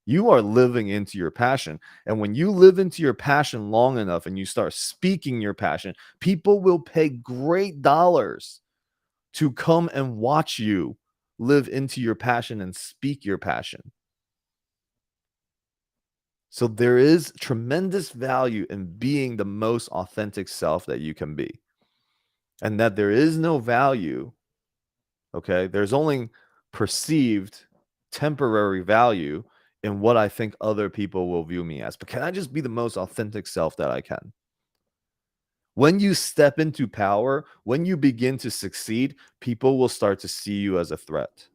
You are living into your passion. And when you live into your passion long enough and you start speaking your passion, people will pay great dollars to come and watch you live into your passion and speak your passion. So there is tremendous value in being the most authentic self that you can be. And that there is no value, okay? There's only perceived temporary value in what I think other people will view me as. But can I just be the most authentic self that I can? When you step into power, when you begin to succeed, people will start to see you as a threat.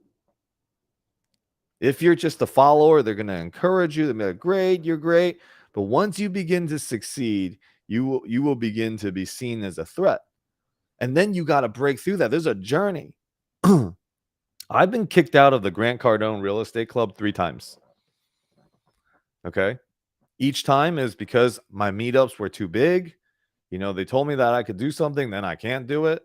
If you're just a follower, they're going to encourage you. They'll be like, great, you're great. But once you begin to succeed, you will begin to be seen as a threat. And then you got to break through that. There's a journey. I've been kicked out of the Grant Cardone Real Estate Club 3 times. Okay. Each time is because my meetups were too big. You know, they told me that I could do something, then I can't do it.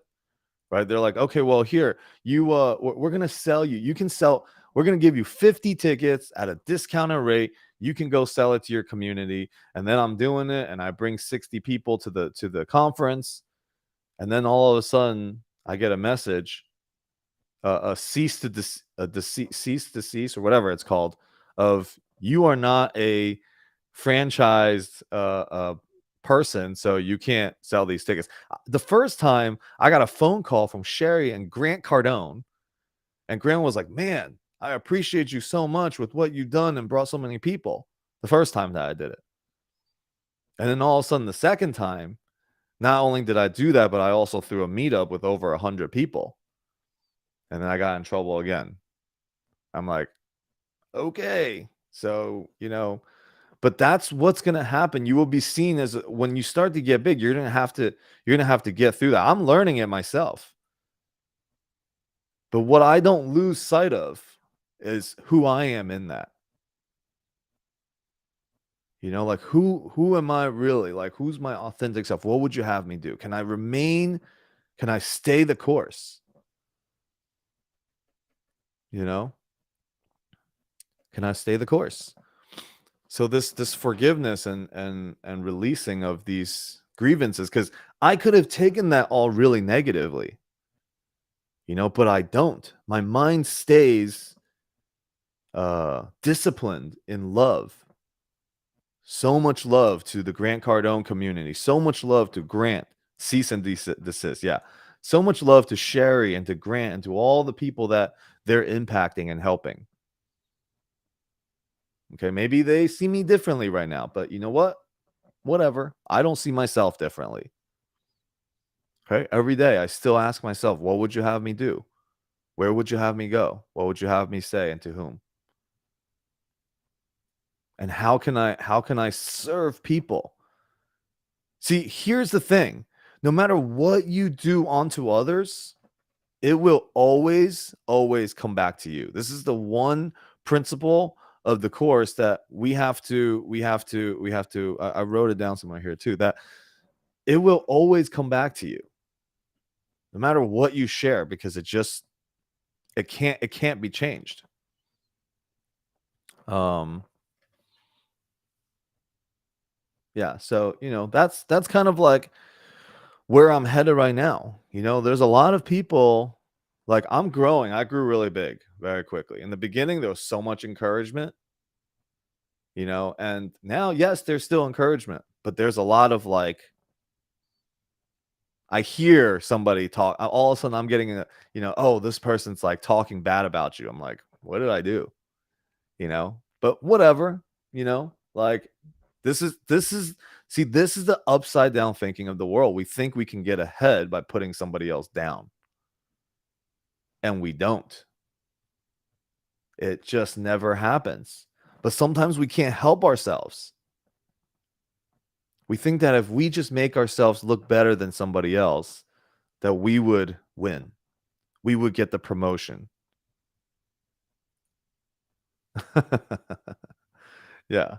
Right. They're like, okay, well, here, we're going to sell you. You can sell, we're going to give you 50 tickets at a discounted rate. You can go sell it to your community. And then I'm doing it. And I bring 60 people to the conference. And then all of a sudden I get a message, a cease to cease or whatever it's called, of you are not a franchised person, so you can't sell these tickets. The first time I got a phone call from Sherry and Grant Cardone, and Grant was like, man, I appreciate you so much with what you've done and brought so many people. The first time that I did it. And then all of a sudden, the second time, not only did I do that, but I also threw a meetup with over 100 people. And then I got in trouble again. I'm like, okay. So, you know, but that's what's going to happen. You will be seen as, when you start to get big, you're going to have to get through that. I'm learning it myself. But what I don't lose sight of is who I am in that. You know, like who am I really? Like, who's my authentic self? What would you have me do? Can I stay the course? You know? Can I stay the course? So this forgiveness and releasing of these grievances, because I could have taken that all really negatively, you know, but I don't. My mind stays disciplined in love. So much love to the Grant Cardone community. So much love to Grant. Cease and desist. Yeah. So much love to Sherry and to Grant and to all the people that they're impacting and helping. Okay, maybe they see me differently right now, but you know what? Whatever. I don't see myself differently. Okay, every day I still ask myself, what would you have me do? Where would you have me go? What would you have me say and to whom? And how can I serve people? See, here's the thing. No matter what you do onto others, it will always come back to you. This is the one principle of the course that we have to I wrote it down somewhere here too, that it will always come back to you no matter what you share, because it can't be changed. Yeah, so you know, that's kind of like where I'm headed right now. You know, there's a lot of people, like, I'm growing. I grew really big very quickly. In the beginning, there was so much encouragement, you know, and now, yes, there's still encouragement, but there's a lot of, like, I hear somebody talk, all of a sudden I'm getting a, you know, oh, this person's like talking bad about you. I'm like, what did I do? You know, but whatever, you know, like, This is see, this is the upside down thinking of the world. We think we can get ahead by putting somebody else down. And we don't. It just never happens. But sometimes we can't help ourselves. We think that if we just make ourselves look better than somebody else, that we would win. We would get the promotion. Yeah.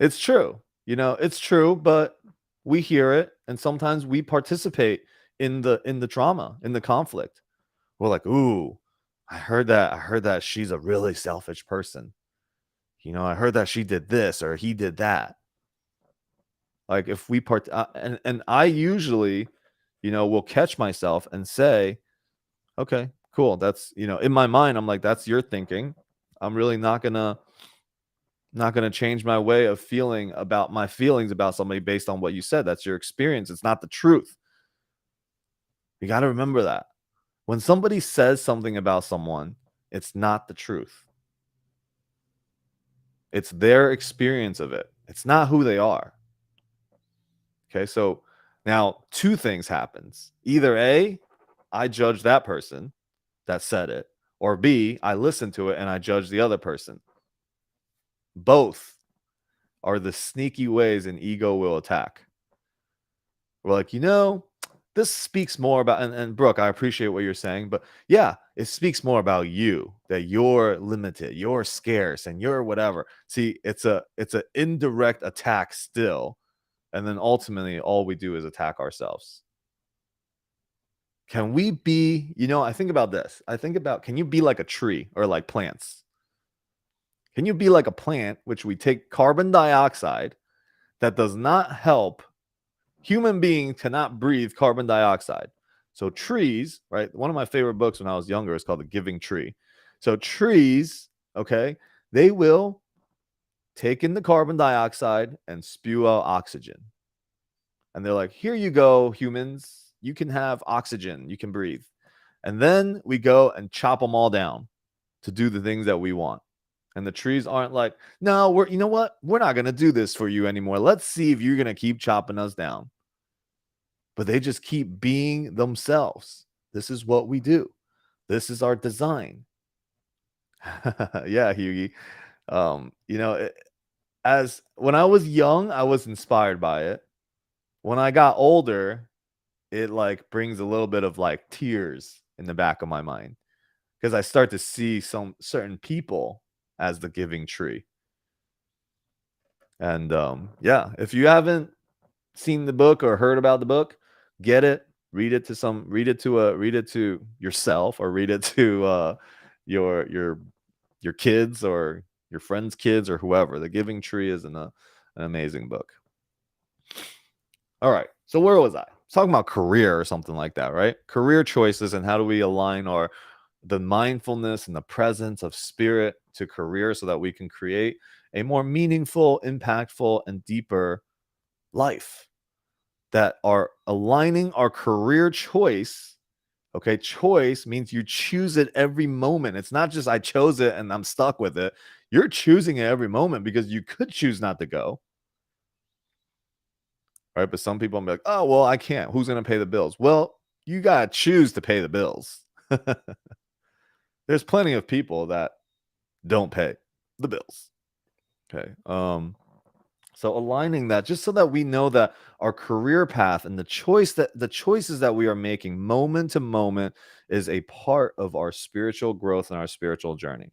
It's true. It's true, but we hear it and sometimes we participate in the trauma, in the conflict. We're like, "Ooh, I heard that she's a really selfish person. I heard that she did this or he did that." Like if we and I usually, will catch myself and say, "Okay, cool. That's, in my mind I'm like, that's your thinking. I'm really not gonna change my way of feeling about my feelings about somebody based on what you said. That's your experience. It's not the truth." You got to remember that. When somebody says something about someone, it's not the truth. It's their experience of it. It's not who they are. Okay, so now two things happens. Either A, I judge that person that said it, or B, I listen to it and I judge the other person. Both are the sneaky ways an ego will attack. We're like, this speaks more about, and Brooke, I appreciate what you're saying, but yeah, it speaks more about you, that you're limited, you're scarce, and you're whatever. See, it's an indirect attack still, and then ultimately all we do is attack ourselves. Can we be, I think about this. I think about, can you be like a tree or like plants? Can you be like a plant, which we take carbon dioxide that does not help? Human beings cannot breathe carbon dioxide. So trees, right? One of my favorite books when I was younger is called The Giving Tree. So trees, okay, they will take in the carbon dioxide and spew out oxygen. And they're like, "Here you go, humans. You can have oxygen. You can breathe." And then we go and chop them all down to do the things that we want. And the trees aren't like, "No, you know what? We're not going to do this for you anymore. Let's see if you're going to keep chopping us down." But they just keep being themselves. This is what we do. This is our design. Yeah, Hughie. As when I was young, I was inspired by it. When I got older, it like brings a little bit of like tears in the back of my mind because I start to see some certain people as the giving tree. And yeah, if you haven't seen the book or heard about the book, get it, read it to yourself or read it to your kids or your friends' kids or whoever. The Giving Tree is an amazing book. All right. So where was I? Talking about career or something like that, right? Career choices and how do we align the mindfulness and the presence of spirit to career so that we can create a more meaningful, impactful, and deeper life that are aligning our career choice. Okay, choice means you choose it every moment. It's not just I chose it and I'm stuck with it. You're choosing it every moment because you could choose not to go. Right? But some people will be like, "Oh, well, I can't. Who's going to pay the bills?" Well, you got to choose to pay the bills. There's plenty of people that don't pay the bills. Okay. So aligning that just so that we know that our career path and the choices that we are making moment to moment is a part of our spiritual growth and our spiritual journey.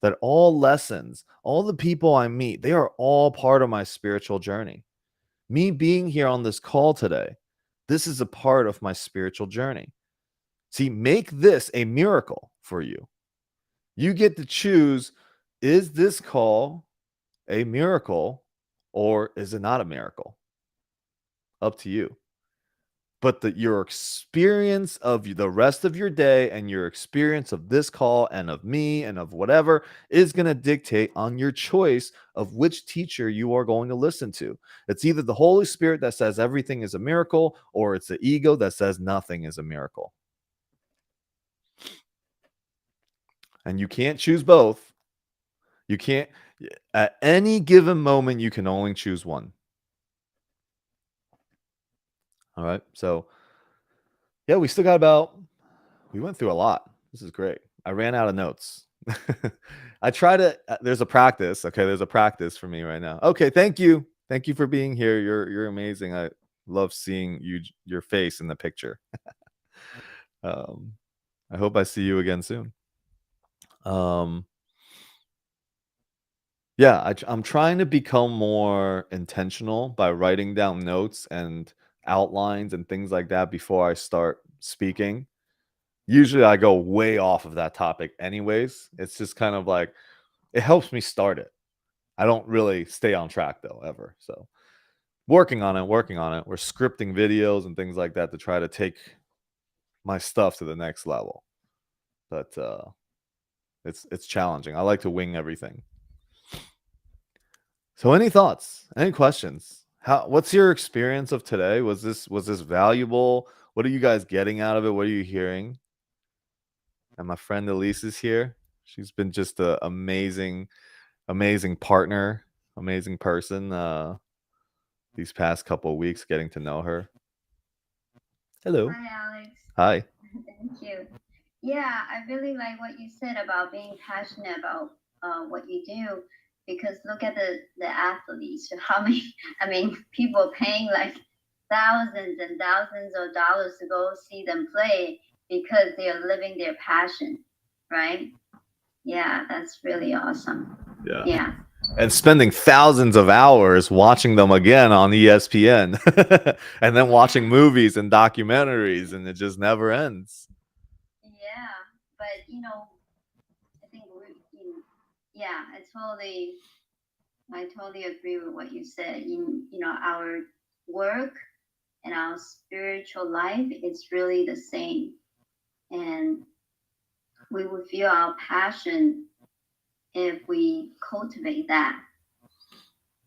That all lessons, all the people I meet, they are all part of my spiritual journey. Me being here on this call today, this is a part of my spiritual journey. See, make this a miracle for you. You get to choose, is this call a miracle or is it not a miracle? Up to you. But your experience of the rest of your day and your experience of this call and of me and of whatever is going to dictate on your choice of which teacher you are going to listen to. It's either the Holy Spirit that says everything is a miracle or it's the ego that says nothing is a miracle. And you can't choose both. You can't At any given moment, you can only choose one. All right. So, yeah, we still got we went through a lot. This is great. I ran out of notes. I try to, there's a practice. Okay. There's a practice for me right now. Okay. Thank you. Thank you for being here. You're amazing. I love seeing your face in the picture. I hope I see you again soon. Yeah, I'm trying to become more intentional by writing down notes and outlines and things like that before I start speaking. Usually I go way off of that topic anyways. It's just kind of like it helps me start it. I don't really stay on track though ever. So working on it, working on it. We're scripting videos and things like that to try to take my stuff to the next level. But it's challenging. I like to wing everything. So any thoughts? Any questions? What's your experience of today? Was this valuable? What are you guys getting out of it? What are you hearing? And my friend Elise is here. She's been just an amazing partner, amazing person these past couple of weeks getting to know her. Hello. Hi, Alex. Hi. Thank you. Yeah, I really like what you said about being passionate about what you do, because look at the athletes. How many, I mean, people paying like thousands and thousands of dollars to go see them play because they are living their passion, right? Yeah, that's really awesome. Yeah. And spending thousands of hours watching them again on ESPN and then watching movies and documentaries, and it just never ends. Yeah, but I think yeah, I totally agree with what you said. Our work and our spiritual life is really the same, and we will feel our passion if we cultivate that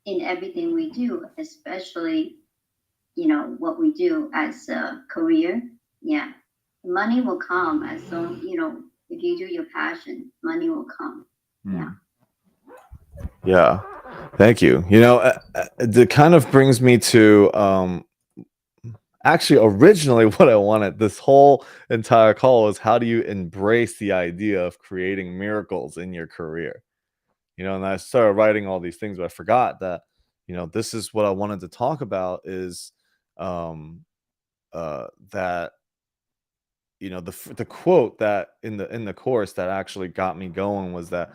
in everything we do, especially what we do as a career. Yeah, money will come as long if you do your passion, money will come. Yeah. Yeah. Thank you. It kind of brings me to actually originally what I wanted this whole entire call was how do you embrace the idea of creating miracles in your career? And I started writing all these things, but I forgot that, this is what I wanted to talk about is that the quote that in the course that actually got me going was that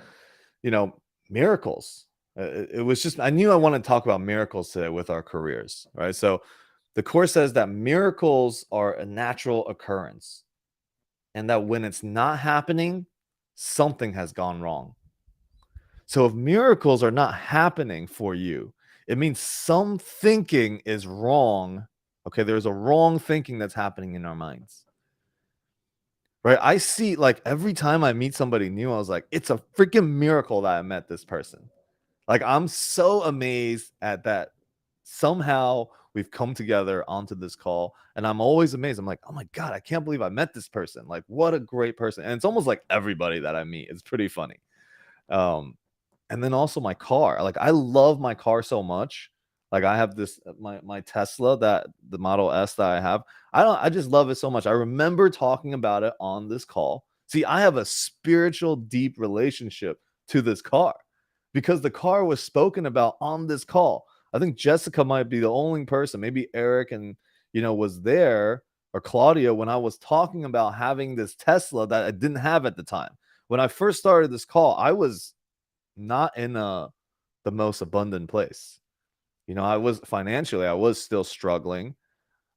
miracles. It was just I knew I wanted to talk about miracles today with our careers, right? So the course says that miracles are a natural occurrence, and that when it's not happening, something has gone wrong. So if miracles are not happening for you, it means some thinking is wrong. Okay, there's a wrong thinking that's happening in our minds. Right? I see, like, every time I meet somebody new, I was like, it's a freaking miracle that I met this person. Like, I'm so amazed at that. Somehow we've come together onto this call, and I'm always amazed. I'm like, oh my God, I can't believe I met this person. Like, what a great person. And it's almost like everybody that I meet. It's pretty funny. And then also my car. Like, I love my car so much. Like, I have this my Tesla, that the Model S that I have. I just love it so much. I remember talking about it on this call. See, I have a spiritual deep relationship to this car because the car was spoken about on this call. I think Jessica might be the only person, maybe Eric and was there, or Claudia, when I was talking about having this Tesla that I didn't have at the time. When I first started this call, I was not in the most abundant place. I was financially, I was still struggling.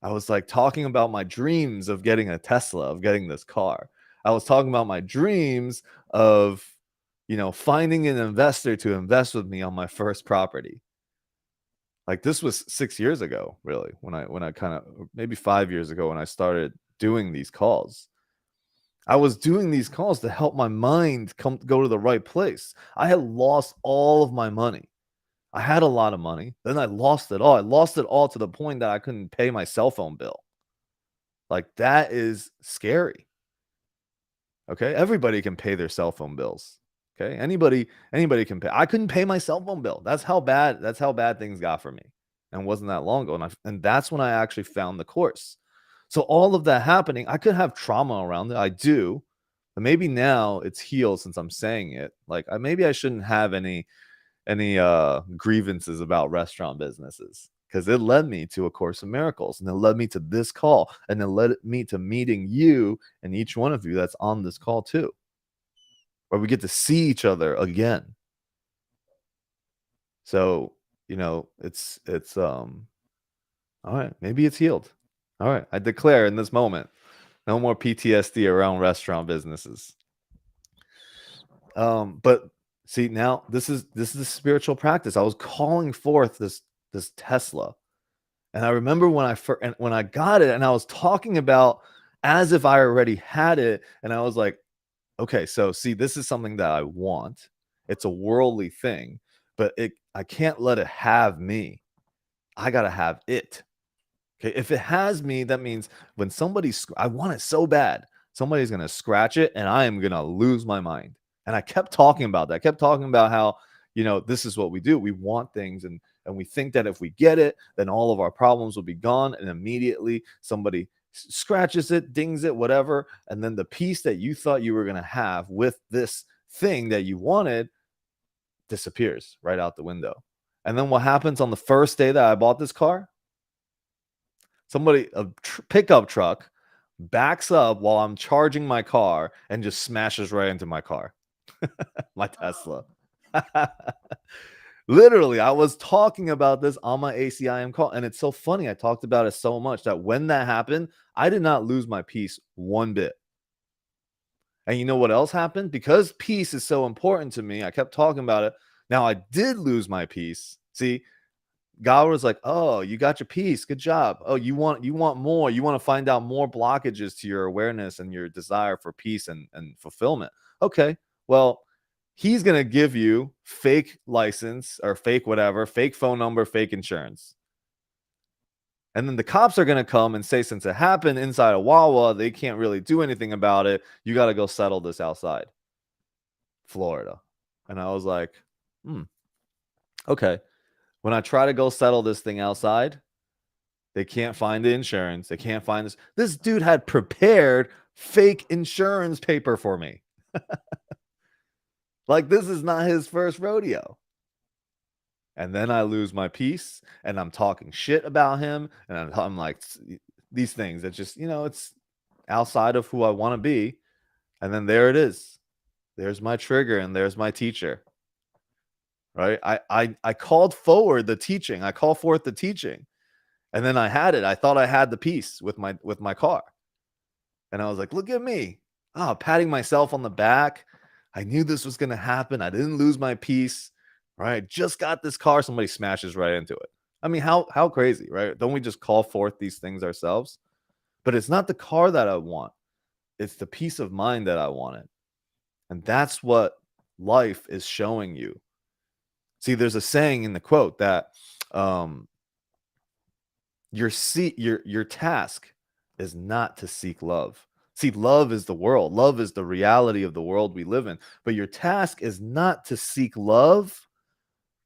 I was like talking about my dreams of getting a Tesla, of getting this car. I was talking about my dreams of, finding an investor to invest with me on my first property. Like, this was 6 years ago, really, when I kind of, maybe 5 years ago, when I started doing these calls. I was doing these calls to help my mind go to the right place. I had lost all of my money. I had a lot of money. Then I lost it all. I lost it all to the point that I couldn't pay my cell phone bill. Like, that is scary. Okay? Everybody can pay their cell phone bills. Okay. Anybody can pay. I couldn't pay my cell phone bill. That's how bad things got for me. And it wasn't that long ago. And that's when I actually found the course. So all of that happening, I could have trauma around it. I do. But maybe now it's healed since I'm saying it. Like maybe I shouldn't have any grievances about restaurant businesses, because it led me to A Course in Miracles, and it led me to this call, and it led me to meeting you and each one of you that's on this call too, where we get to see each other again. So, it's all right, maybe it's healed. All right, I declare in this moment, no more PTSD around restaurant businesses. But see, now this is a spiritual practice. I was calling forth this Tesla, and I remember when I got it, and I was talking about as if I already had it, and I was like, okay, so see, this is something that I want. It's a worldly thing, but I can't let it have me. I gotta have it. Okay, if it has me, that means when I want it so bad, somebody's gonna scratch it, and I am gonna lose my mind. And I kept talking about that. I kept talking about how, this is what we do. We want things, and we think that if we get it, then all of our problems will be gone. And immediately somebody scratches it, dings it, whatever. And then the peace that you thought you were going to have with this thing that you wanted disappears right out the window. And then what happens on the first day that I bought this car? A pickup truck backs up while I'm charging my car and just smashes right into my car. My Tesla. Literally, I was talking about this on my ACIM call, and it's so funny. I talked about it so much that when that happened, I did not lose my peace one bit. And you know what else happened? Because peace is so important to me, I kept talking about it. Now I did lose my peace. See, God was like, "Oh, you got your peace. Good job. Oh, you want more. You want to find out more blockages to your awareness and your desire for peace and fulfillment. Okay, well, He's going to give you fake license or fake whatever, fake phone number, fake insurance. And then the cops are going to come and say, since it happened inside a Wawa, they can't really do anything about it. You got to go settle this outside Florida." And I was like, okay. When I try to go settle this thing outside, they can't find the insurance. They can't find this. This dude had prepared fake insurance paper for me. Like, this is not his first rodeo. And then I lose my peace, and I'm talking shit about him. And I'm like, these things that just, it's outside of who I want to be. And then there it is. There's my trigger, and there's my teacher. Right? I called forward the teaching. I call forth the teaching. And then I had it. I thought I had the peace with my car. And I was like, look at me. Patting myself on the back. I knew this was going to happen. I didn't lose my peace. Right? Just got this car. Somebody smashes right into it. I mean, how crazy, right? Don't we just call forth these things ourselves? But it's not the car that I want. It's the peace of mind that I wanted. And that's what life is showing you. See, there's a saying in the quote that your task is not to seek love. See, love is the world. Love is the reality of the world we live in. But your task is not to seek love,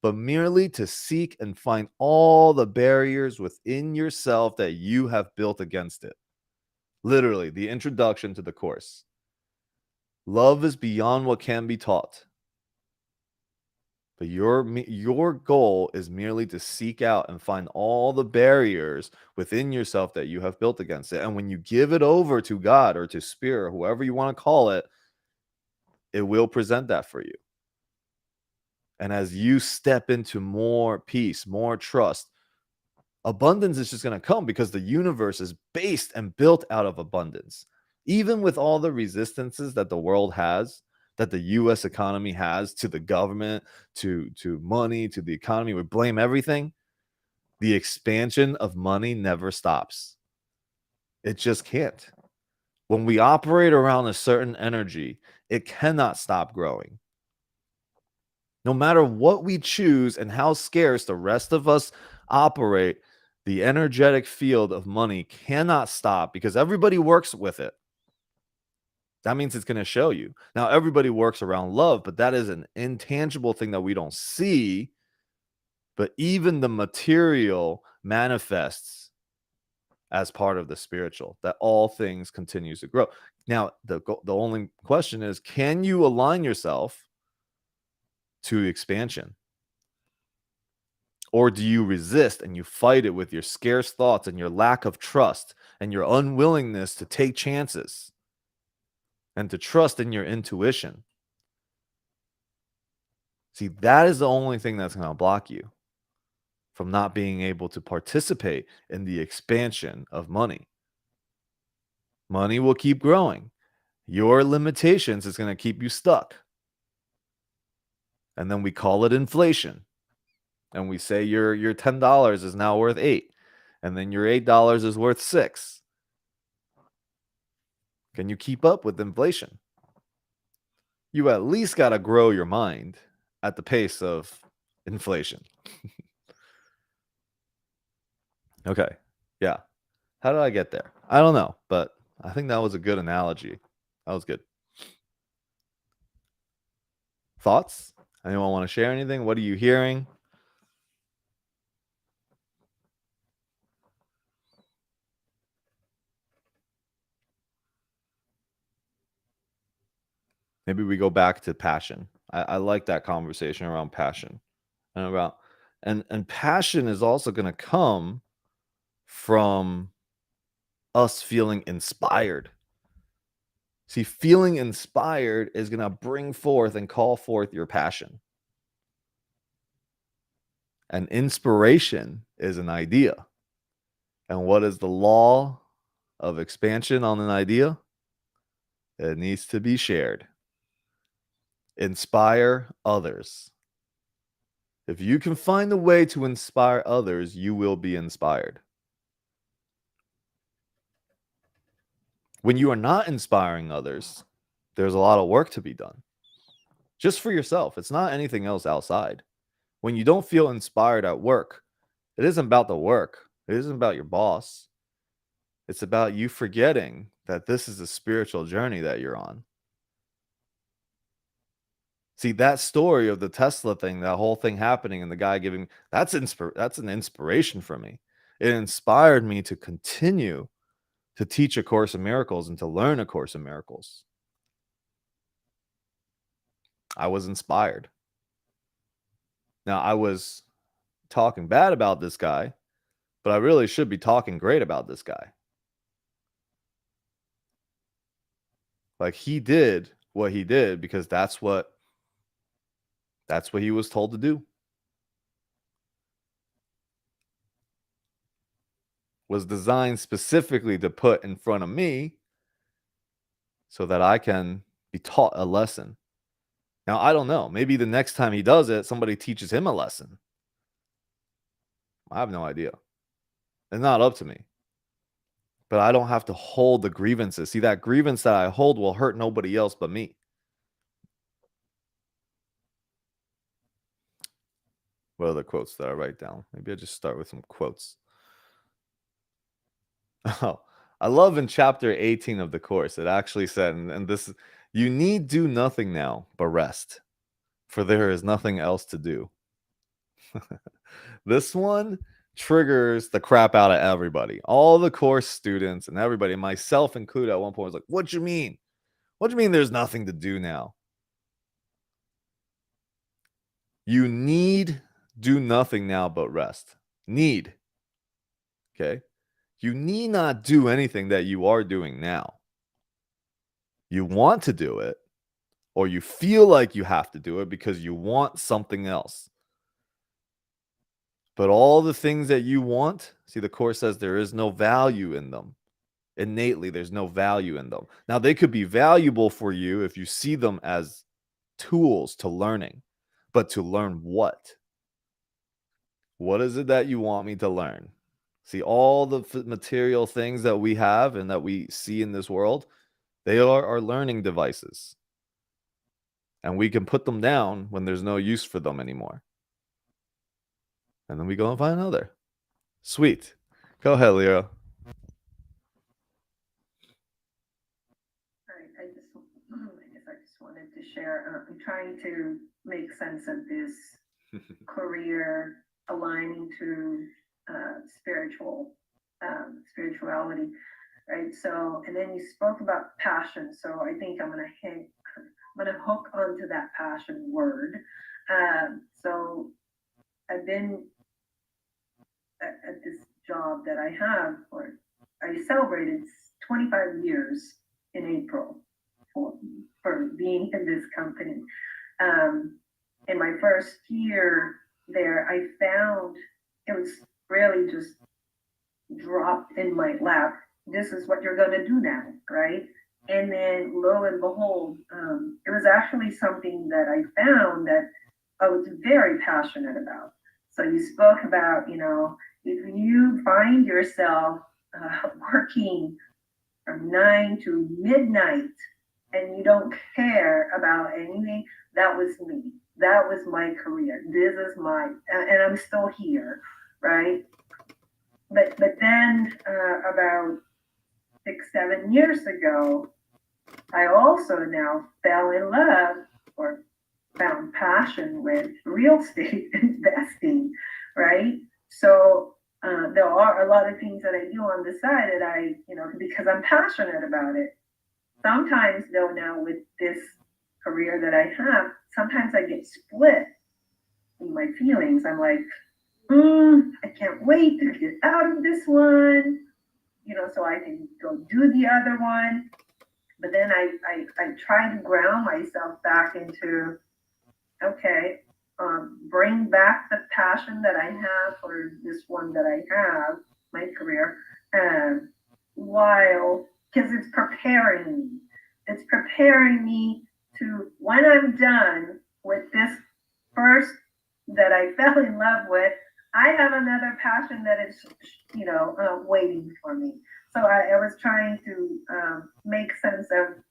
but merely to seek and find all the barriers within yourself that you have built against it. Literally, the introduction to the course. Love is beyond what can be taught. But your goal is merely to seek out and find all the barriers within yourself that you have built against it. And when you give it over to God or to Spirit, or whoever you want to call it, it will present that for you. And as you step into more peace, more trust, abundance is just going to come, because the universe is based and built out of abundance. Even with all the resistances that the world has, that the U.S. economy has to the government, to money, to the economy, we blame everything. The expansion of money never stops. It just can't. When we operate around a certain energy, it cannot stop growing. No matter what we choose and how scarce the rest of us operate, the energetic field of money cannot stop, because everybody works with it. That means it's going to show you. Now, everybody works around love, but that is an intangible thing that we don't see. But even the material manifests as part of the spiritual, that all things continues to grow. Now, the only question is, can you align yourself to expansion? Or do you resist and you fight it with your scarce thoughts and your lack of trust and your unwillingness to take chances and to trust in your intuition? See, that is the only thing that's going to block you from not being able to participate in the expansion of money. Money will keep growing. Your limitations is going to keep you stuck. And then we call it inflation. And we say your $10 is now worth $8. And then your $8 is worth $6. Can you keep up with inflation? You at least got to grow your mind at the pace of inflation. Okay. Yeah. How did I get there? I don't know, but I think that was a good analogy. That was good. Thoughts? Anyone want to share anything? What are you hearing? Maybe we go back to passion. I like that conversation around passion and about and passion is also going to come from us feeling inspired. See, feeling inspired is going to bring forth and call forth your passion. And inspiration is an idea. And what is the law of expansion on an idea? It needs to be shared. Inspire others. If you can find a way to inspire others, you will be inspired. When you are not inspiring others, there's a lot of work to be done. Just for yourself. It's not anything else outside. When you don't feel inspired at work, it isn't about the work. It isn't about your boss. It's about you forgetting that this is a spiritual journey that you're on. See, that story of the Tesla thing, that whole thing happening and the guy giving, that's an inspiration for me. It inspired me to continue to teach A Course in Miracles and to learn A Course in Miracles. I was inspired. Now, I was talking bad about this guy, but I really should be talking great about this guy. Like, he did what he did because that's what he was told to do. Was designed specifically to put in front of me so that I can be taught a lesson. Now, I don't know. Maybe the next time he does it, somebody teaches him a lesson. I have no idea. It's not up to me. But I don't have to hold the grievances. See, that grievance that I hold will hurt nobody else but me. What are the quotes that I write down? Maybe I just start with some quotes. Oh, I love in chapter 18 of the Course, it actually said, and this, you need do nothing now but rest, for there is nothing else to do. This one triggers the crap out of everybody. All the Course students and everybody, myself included, at one point was like, what do you mean? What do you mean there's nothing to do now? You need do nothing now but rest. Need. Okay? You need not do anything that you are doing now. You want to do it, or you feel like you have to do it because you want something else. But all the things that you want, see, the Course says there is no value in them. Innately, there's no value in them. Now, they could be valuable for you if you see them as tools to learning. But to learn what? What is it that you want me to learn? See, all the material things that we have and that we see in this world, they are our learning devices. And we can put them down when there's no use for them anymore. And then we go and find another. Sweet. Go ahead, Leo. I guess I just wanted to share. I'm trying to make sense of this career aligning to spiritual spirituality, right? So, and then you spoke about passion. So I think I'm gonna hook onto that passion word. So I've been at this job that I have, or I celebrated 25 years in April for, for being in this company. In my first year there, I found it was really just dropped in my lap. This is what you're going to do now, right? And then lo and behold, it was actually something that I found that I was very passionate about. So you spoke about, if you find yourself working from 9 to midnight and you don't care about anything, that was me. That was my career. This is and I'm still here, right? But then about 6, 7 years ago, I also now fell in love or found passion with real estate investing, right? So there are a lot of things that I do on the side that because I'm passionate about it. Sometimes, though, now with this career that I have, sometimes I get split in my feelings. I'm like, I can't wait to get out of this one, so I can go do the other one. But then I try to ground myself back into, okay, bring back the passion that I have for this one that I have, my career, while, because it's preparing me. It's preparing me to, when I'm done with this first that I fell in love with, I have another passion that is, waiting for me. So I was trying to make sense of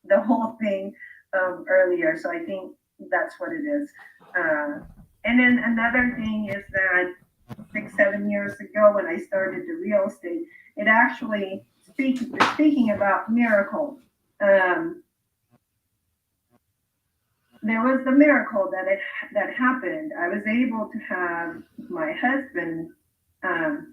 the whole thing earlier. So I think that's what it is. And then another thing is that 6, 7 years ago when I started the real estate, it actually speaking about miracles. There was the miracle that happened. I was able to have my husband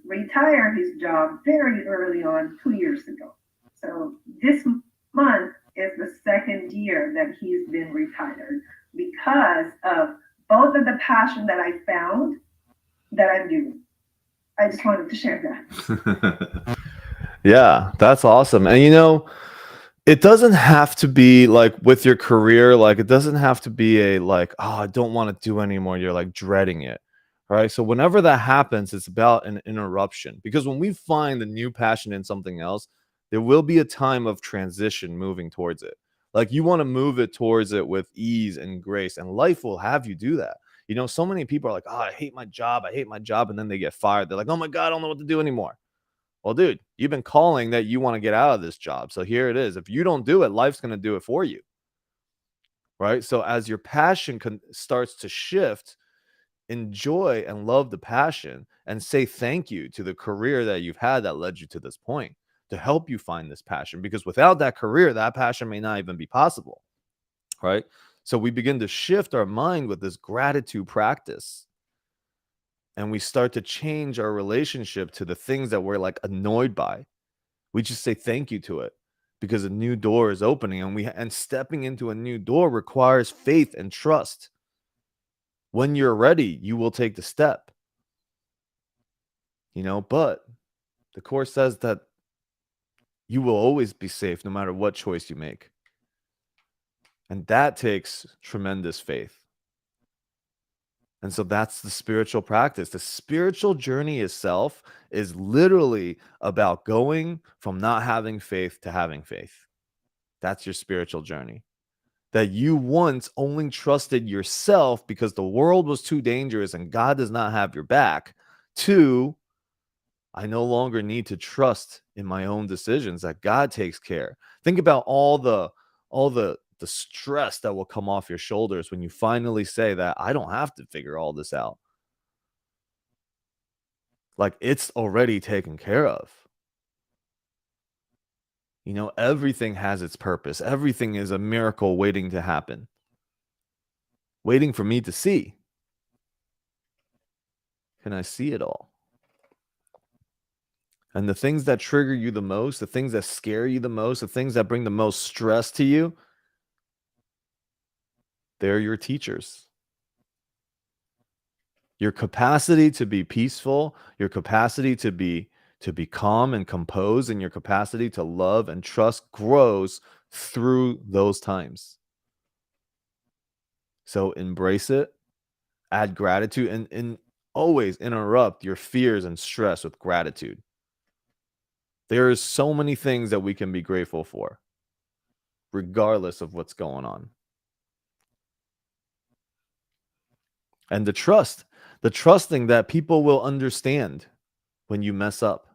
retire his job very early on 2 years ago. So this month is the second year that he's been retired because of both of the passion that I found that I'm doing. I just wanted to share that. Yeah, that's awesome. And it doesn't have to be like with your career, like it doesn't have to be a like, oh, I don't want to do anymore. You're like dreading it. Right. So whenever that happens, it's about an interruption because when we find a new passion in something else, there will be a time of transition moving towards it. Like you want to move it towards it with ease and grace, and life will have you do that. So many people are like, oh, I hate my job. I hate my job. And then they get fired. They're like, oh my God, I don't know what to do anymore. Well, dude, you've been calling that you want to get out of this job. So here it is. If you don't do it, life's going to do it for you. Right. So as your passion starts to shift, enjoy and love the passion and say thank you to the career that you've had that led you to this point to help you find this passion. Because without that career, that passion may not even be possible. Right. So we begin to shift our mind with this gratitude practice. And we start to change our relationship to the things that we're like annoyed by. We just say thank you to it because a new door is opening, and stepping into a new door requires faith and trust. When you're ready, you will take the step. But the Course says that you will always be safe no matter what choice you make. And that takes tremendous faith. And so that's the spiritual practice. The spiritual journey itself is literally about going from not having faith to having faith. That's your spiritual journey. That you once only trusted yourself because the world was too dangerous and God does not have your back, to I no longer need to trust in my own decisions, that God takes care. Think about all the stress that will come off your shoulders when you finally say that I don't have to figure all this out. Like it's already taken care of. You know, everything has its purpose. Everything is a miracle waiting to happen, waiting for me to see. Can I see it all? And the things that trigger you the most, the things that scare you the most, the things that bring the most stress to you, they're your teachers. Your capacity to be peaceful, your capacity to be calm and composed, and your capacity to love and trust grows through those times. So embrace it, add gratitude, and always interrupt your fears and stress with gratitude. There is so many things that we can be grateful for, regardless of what's going on. And the trusting that people will understand when you mess up,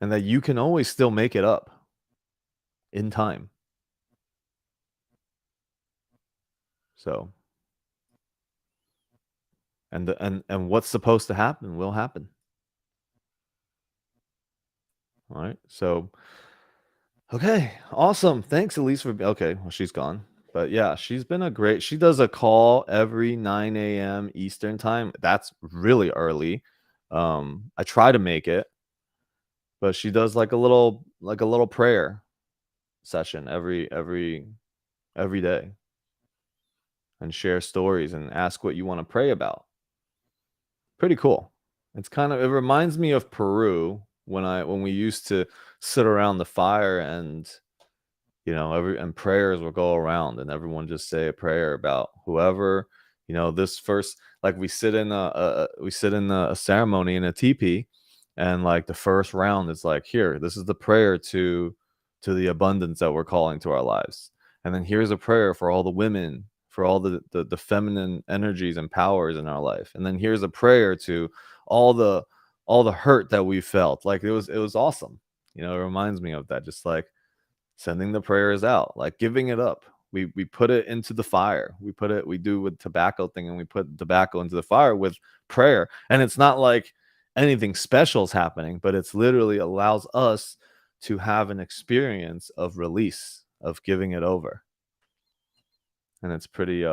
and that you can always still make it up in time. So, and what's supposed to happen will happen. All right. So, okay, awesome. Thanks, Elise, for okay. Well, she's gone, but yeah, she's been a great. She does a call every 9 a.m. Eastern time. That's really early. I try to make it, but she does like a little prayer session every day, and share stories and ask what you want to pray about. Pretty cool. It reminds me of Peru when we used to sit around the fire, and and prayers will go around, and everyone just say a prayer about whoever, this first, like we sit in a ceremony in a teepee, and like the first round is like, here, this is the prayer to the abundance that we're calling to our lives. And then here's a prayer for all the women, for all the feminine energies and powers in our life. And then here's a prayer to all the hurt that we felt. Like it was awesome. It reminds me of that, just like sending the prayers out, like giving it up. We put it into the fire. We do with tobacco thing, and we put tobacco into the fire with prayer. And it's not like anything special is happening, but it's literally allows us to have an experience of release, of giving it over. And it's pretty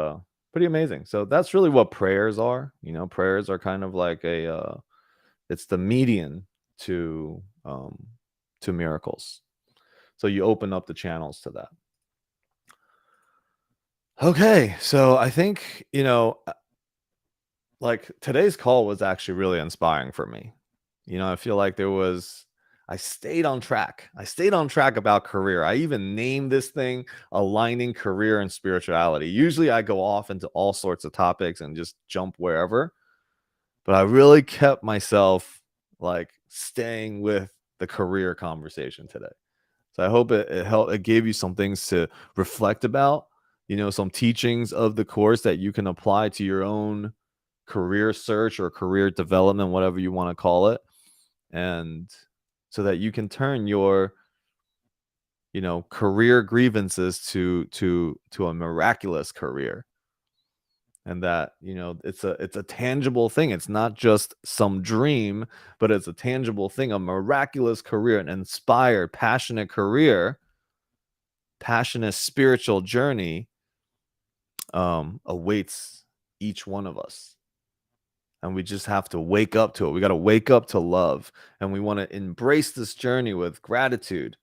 amazing. So that's really what prayers are. Prayers are kind of like it's the median to miracles. So you open up the channels to that. Okay, so I think, like today's call was actually really inspiring for me. I feel like I stayed on track. I stayed on track about career. I even named this thing Aligning Career and Spirituality. Usually I go off into all sorts of topics and just jump wherever, but I really kept myself like staying with the career conversation today. So I hope it gave you some things to reflect about, some teachings of the course that you can apply to your own career search or career development, whatever you want to call it. And so that you can turn your, career grievances to a miraculous career. And that, it's a tangible thing. It's not just some dream, but it's a tangible thing, a miraculous career, an inspired, passionate career, passionate spiritual journey awaits each one of us. And we just have to wake up to it. We got to wake up to love, and we want to embrace this journey with gratitude.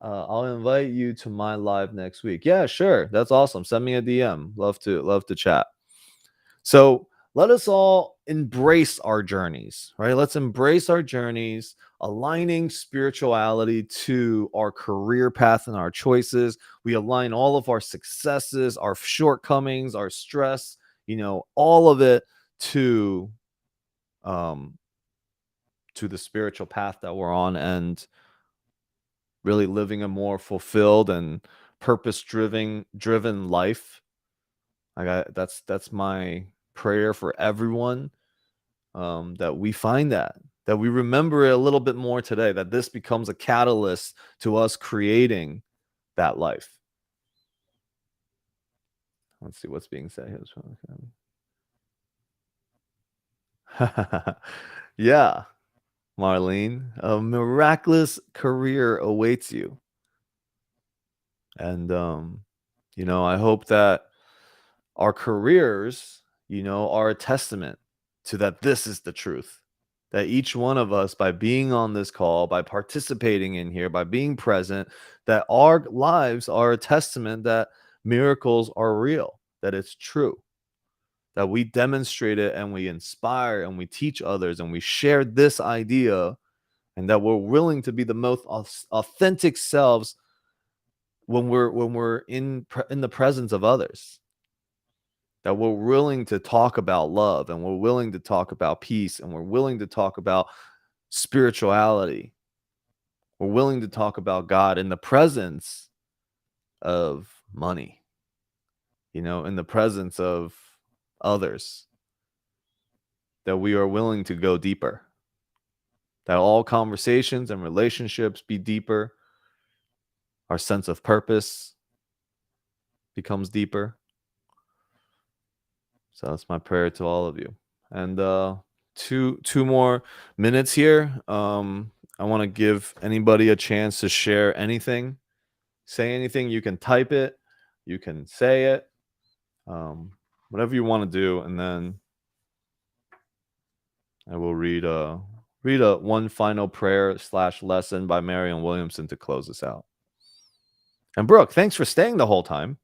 I'll invite you to my live next week. Yeah, sure. That's awesome. Send me a DM. Love to chat. So let us all embrace our journeys, right? Let's embrace our journeys, aligning spirituality to our career path and our choices. We align all of our successes, our shortcomings, our stress, all of it to the spiritual path that we're on, and really living a more fulfilled and purpose driven life. That's my prayer for everyone, that we find that we remember it a little bit more today, that this becomes a catalyst to us creating that life. Let's see what's being said here. Yeah, Marlene. A miraculous career awaits you. And, I hope that our careers, are a testament to that this is the truth. That each one of us, by being on this call, by participating in here, by being present, that our lives are a testament that miracles are real, that it's true, that we demonstrate it and we inspire and we teach others and we share this idea, and that we're willing to be the most authentic selves when we're in the presence of others. That we're willing to talk about love, and we're willing to talk about peace, and we're willing to talk about spirituality. We're willing to talk about God in the presence of money, in the presence of others. That we are willing to go deeper. That all conversations and relationships be deeper. Our sense of purpose becomes deeper. So that's my prayer to all of you. And two more minutes here. I want to give anybody a chance to share anything, say anything. You can type it, you can say it, whatever you want to do, and then I will read a one final prayer / lesson by Marianne Williamson to close us out. And Brooke, thanks for staying the whole time.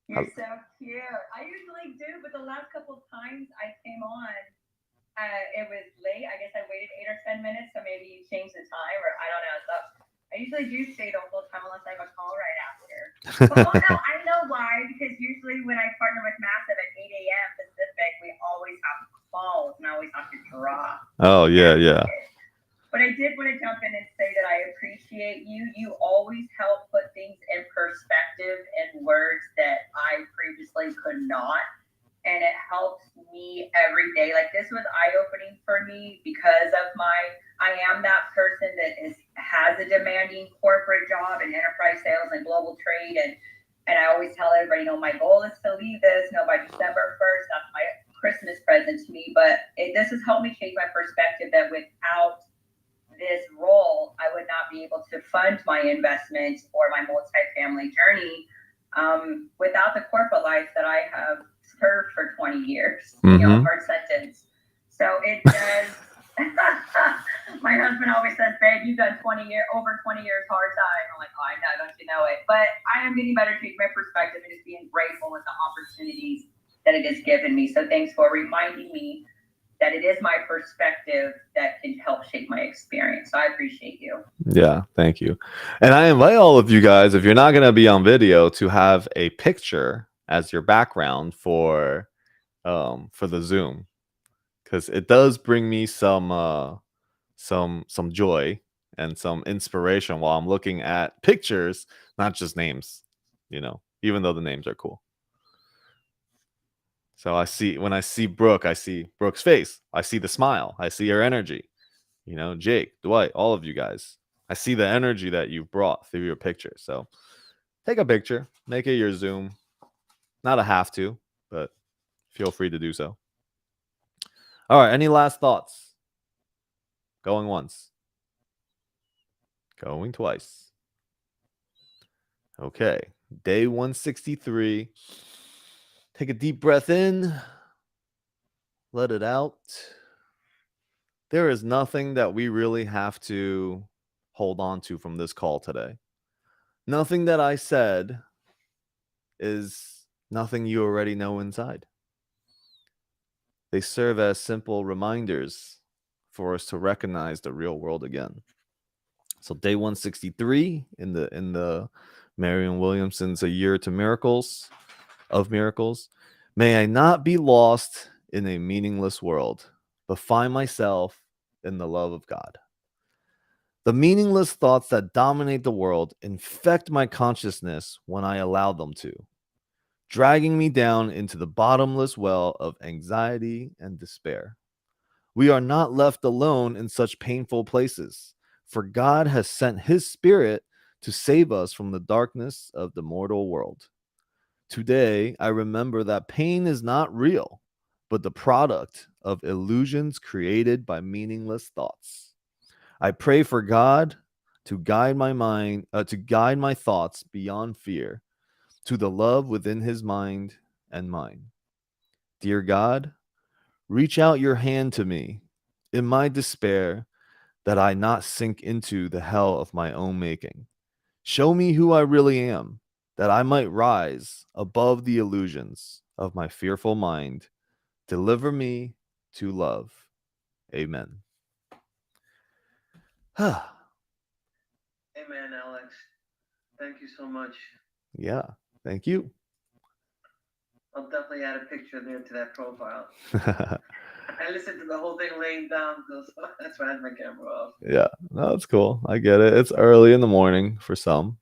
You're so cute. I usually do, but the last couple of times I came on, it was late. I guess I waited 8 or 10 minutes, so maybe you changed the time, or I don't know. So I usually do stay the whole time unless I have a call right after. But no, I know why, because usually when I partner with Massive at 8 a.m. Pacific, we always have calls and I always have to draw. Oh, yeah. But I did want to jump in and say that I appreciate you. You always help put things in perspective in words that I previously could not. And it helps me every day. Like, this was eye-opening for me because of I am that person that has a demanding corporate job in enterprise sales and global trade. And I always tell everybody, my goal is to leave this, by December 1st. That's my Christmas present to me. But this has helped me change my perspective that without this role, I would not be able to fund my investments or my multifamily journey without the corporate life that I have served for 20 years. Hard sentence. So it does. My husband always says, "Babe, you've done over 20 years hard time." I'm like, "Oh, I know, don't you know it?" But I am getting better to take my perspective and just being grateful with the opportunities that it has given me. So thanks for reminding me that it is my perspective that can help shape my experience. So I appreciate you. Yeah, thank you. And I invite all of you guys, if you're not going to be on video, to have a picture as your background for the Zoom, because it does bring me some joy and some inspiration while I'm looking at pictures, not just names, even though the names are cool. So when I see Brooke, I see Brooke's face. I see the smile. I see her energy. Jake, Dwight, all of you guys. I see the energy that you've brought through your picture. So take a picture, make it your Zoom. Not a have to, but feel free to do so. All right. Any last thoughts? Going once. Going twice. Okay. Day 163. Take a deep breath in. Let it out. There is nothing that we really have to hold on to from this call today. Nothing that I said is nothing you already know inside. They serve as simple reminders for us to recognize the real world again. So day 163 in the Marianne Williamson's A Year to Miracles. May I not be lost in a meaningless world, but find myself in the love of God. The meaningless thoughts that dominate the world infect my consciousness when I allow them to, dragging me down into the bottomless well of anxiety and despair. We are not left alone in such painful places, for God has sent His Spirit to save us from the darkness of the mortal world. Today, I remember that pain is not real, but the product of illusions created by meaningless thoughts. I pray for God to guide my mind, to guide my thoughts beyond fear, to the love within his mind and mine. Dear God, reach out your hand to me in my despair, that I not sink into the hell of my own making. Show me who I really am, that I might rise above the illusions of my fearful mind. Deliver me to love. Amen. Amen, Alex. Thank you so much. Yeah, thank you. I'll definitely add a picture there to that profile. I listened to the whole thing laying down, so that's why I had my camera off. Yeah, no, that's cool. I get it. It's early in the morning for some.